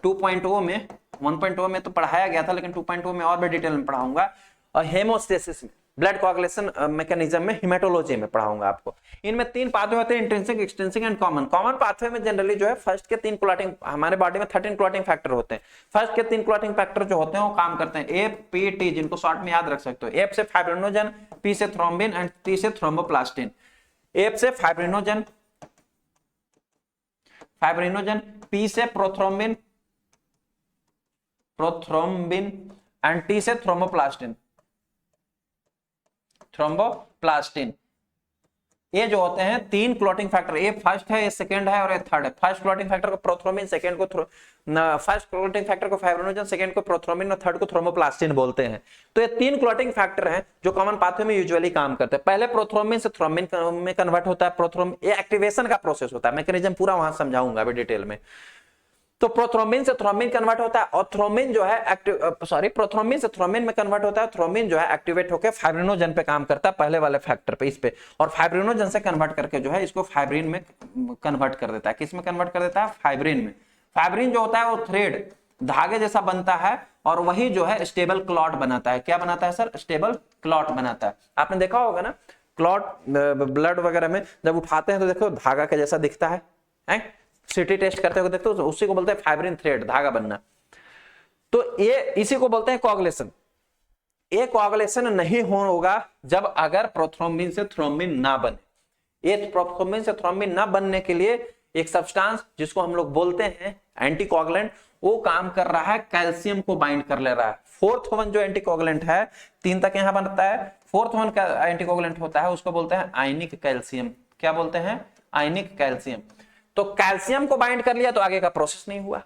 2.0 में, 1.0 में तो पढ़ाया गया था, लेकिन 2.0 में और भी डिटेल में पढ़ाऊंगा, और हेमोस्टेसिस में, ब्लड कोगुलेशन मैकेनिज्म में, हेमेटोलॉजी में पढ़ाऊंगा आपको। इनमें 3 पाथवे होते हैं, intrinsic, extrinsic and common. Common pathway में जनरली जो है फर्स्ट के 3 क्लॉटिंग, हमारे बॉडी में 13 क्लॉटिंग फैक्टर होते हैं। फर्स्ट के 3 क्लॉटिंग फैक्टर जो होते हैं वो काम करते हैं एफ, पी, टी, जिनको शॉर्ट में याद रख सकते हो। एफ से फाइब्रिनोजन, पी से थ्रोम्बिन एंड टी से थ्रोम्बोप्लास्टिन। एफ से फाइब्रिनोजन, पी से प्रोथ्रोम्बिन एंड टी से थ्रोम्बोप्लास्टिन। ये जो होते हैं 3 क्लॉटिंग फैक्टर, ये फर्स्ट है, ये सेकंड है और ये थर्ड है। फर्स्ट क्लॉटिंग फैक्टर को प्रोथ्रोम्बिन, सेकंड को फर्स्ट क्लॉटिंग फैक्टर को फाइब्रिनोजन, सेकंड को प्रोथ्रोम्बिन और थर्ड को थ्रोम्बोप्लास्टिन बोलते हैं। तो ये 3 क्लॉटिंग फैक्टर हैं जो कॉमन पाथवे में यूजुअली काम करते हैं। पहले प्रोथ्रोम्बिन से थ्रोम्बिन में कन्वर्ट होता है, प्रोथ्रोम्बिन, ये एक्टिवेशन का प्रोसेस होता है, मैकेनिज्म पूरा वहां समझाऊंगा अभी डिटेल में। तो प्रोथ्रोम्बिन से थ्रोम्बिन कन्वर्ट होता है, और थ्रोम्बिन जो है प्रोथ्रोम्बिन से थ्रोम्बिन में कन्वर्ट होता है, थ्रोम्बिन जो है एक्टिवेट होकर फाइब्रिनोजन पे काम करता है, पहले वाले फैक्टर पे, इस पे, और फाइब्रिनोजन से कन्वर्ट करके जो है इसको फाइब्रिन में कन्वर्ट कर देता है। किस में कन्वर्ट कर देता है? फाइब्रिन में। फाइब्रिन जो होता है वो थ्रेड, धागे जैसा बनता है, और वही जो है स्टेबल क्लॉट बनाता है। क्या बनाता है सर? स्टेबल क्लॉट बनाता है। आपने देखा होगा ना, क्लॉट ब्लड वगैरह में जब उठाते हैं तो देखो धागा के जैसा दिखता है, सिटी टेस्ट करते हो देखते हो, उसी को बोलते हैं फाइब्रिन थ्रेड, धागा बनना। तो ये इसी को बोलते हैं कोगुलेशन। ये कोगुलेशन नहीं होगा जब अगर प्रोथ्रोम्बिन से थ्रोम्बिन ना बने। ये प्रोथ्रोम्बिन से थ्रोम्बिन ना बनने के लिए एक सब्सटेंस जिसको हम लोग बोलते हैं एंटीकोगुलेंट, वो काम कर रहा है, कैल्शियम को बाइंड कर ले रहा है। फोर्थ वन जो एंटीकोगुलेंट है, 3 तक यहां बनता है, फोर्थ वन का एंटीकोगुलेंट होता है उसको बोलते हैं आयनिक कैल्शियम। क्या बोलते हैं? आयनिक कैल्शियम। तो कैल्शियम को बाइंड कर लिया तो आगे का प्रोसेस नहीं हुआ,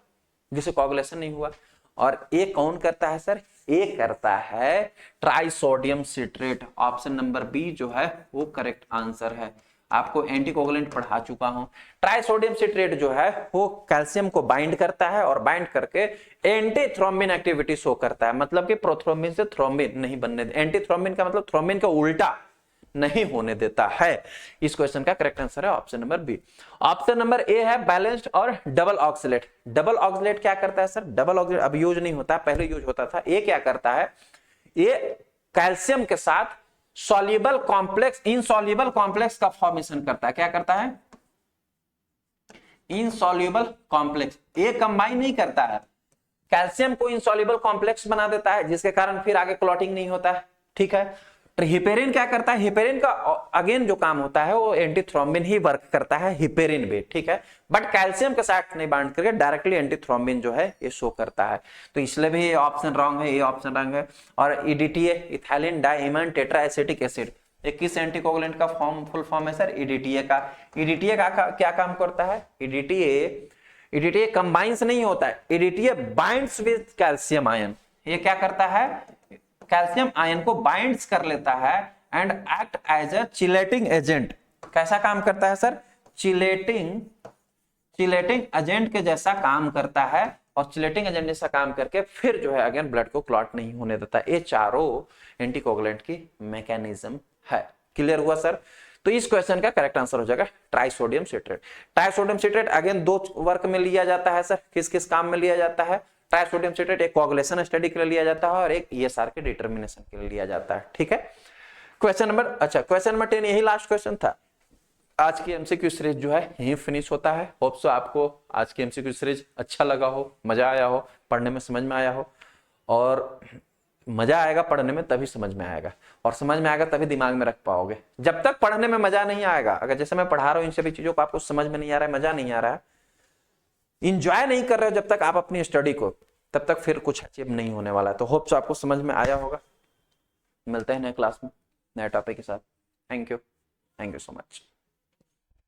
जिसे कोगुलेशन नहीं हुआ। और ये कौन करता है सर? ये करता है trisodium citrate. Option number B जो है वो करेक्ट आंसर है। आपको एंटीकोगुलेंट पढ़ा चुका हूं। ट्राइसोडियम सिट्रेट जो है वो कैल्शियम को बाइंड करता है और बाइंड करके एंटी थ्रोम्बिन एक्टिविटी शो करता है, मतलब कि प्रोथ्रोम्बिन से थ्रोम्बिन नहीं बनने, एंटी थ्रोम्बिन का मतलब थ्रोम्बिन का उल्टा नहीं होने देता है। इस क्वेश्चन का करेक्ट आंसर है option number B. Option number A है बैलेंस्ड और डबल ऑक्सिलेट। डबल ऑक्सिलेट क्या करता है सर? डबल ऑक्सिलेट अब यूज नहीं होता, पहले यूज होता था। ये क्या करता है? ये कैल्शियम के साथ सॉल्युबल कॉम्प्लेक्स, इनसॉल्युबल कॉम्प्लेक्स का फॉर्मेशन करता है। क्या करता है? Insoluble complex. ये कंबाइन नहीं करता है, कैल्शियम को इनसॉल्युबल कॉम्प्लेक्स बना देता है, जिसके कारण फिर आगे क्लॉटिंग नहीं होता है। ठीक है। तो हिपेरिन क्या करता है? हिपेरिन का अगेन जो काम होता है वो एंटी थ्रोम्बिन ही वर्क करता है, हिपेरिन भी। ठीक है। बट कैल्शियम के साथ नहीं बाइंड करके डायरेक्टली एंटी थ्रोम्बिन जो है ये शो करता है। तो इसलिए भी ये ऑप्शन रॉन्ग है, ये ऑप्शन रॉन्ग है। और ईडीटीए, इथाइलिन डाइमिन टेट्राएसिटिक एसिड, ये किस एंटीकोगुलेंट का फुल फॉर्म है सर? ईडीटीए का। ईडीटीए का क्या काम करता है? ईडीटीए कंबाइंस नहीं होता है, EDTA binds with calcium ion. ये क्या करता है? कैल्शियम आयन को बाइंड्स कर लेता है and act as a chelating agent. कैसा काम करता है सर? चिलेटिंग एजेंट के जैसा काम करता है, और चिलेटिंग एजेंट जैसा काम करके फिर जो है अगेन ब्लड को क्लॉट नहीं होने देता। ये चारों एंटीकोगुलेंट की मैकेनिज्म है। क्लियर हुआ सर? तो इस क्वेश्चन का करेक्ट आंसर हो जाएगा trisodium citrate. Trisodium citrate again 2 work में लिया जाता है सर। किस किस काम में लिया जाता है? ट्राइसोडियम सिट्रेट एक कोगुलेशन स्टडी के लिए लिया जाता है और एक ईएसआर के डिटरमिनेशन के लिए लिया जाता है। ठीक है। क्वेश्चन नंबर 10 यही लास्ट क्वेश्चन था। आज की एमसीक्यू सीरीज जो है यही फिनिश होता है। होप सो आपको आज की एमसीक्यू सीरीज अच्छा लगा हो, मजा आया हो, पढ़ने में समझ में आया हो। और मजा आएगा पढ़ने में तभी समझ में आएगा, और समझ में आएगा तभी दिमाग में रख पाओगे। जब तक पढ़ने में मजा नहीं आएगा, अगर जैसे मैं पढ़ा रहा हूं इन सभी चीजों को आपको समझ में नहीं आ रहा है, मजा नहीं आ रहा है, इंजॉय नहीं कर रहे हो जब तक आप अपनी स्टडी को, तब तक फिर कुछ अचीव नहीं होने वाला है। तो होप सो आपको समझ में आया होगा। मिलते हैं नए क्लास में नए टॉपिक के साथ। Thank you so much.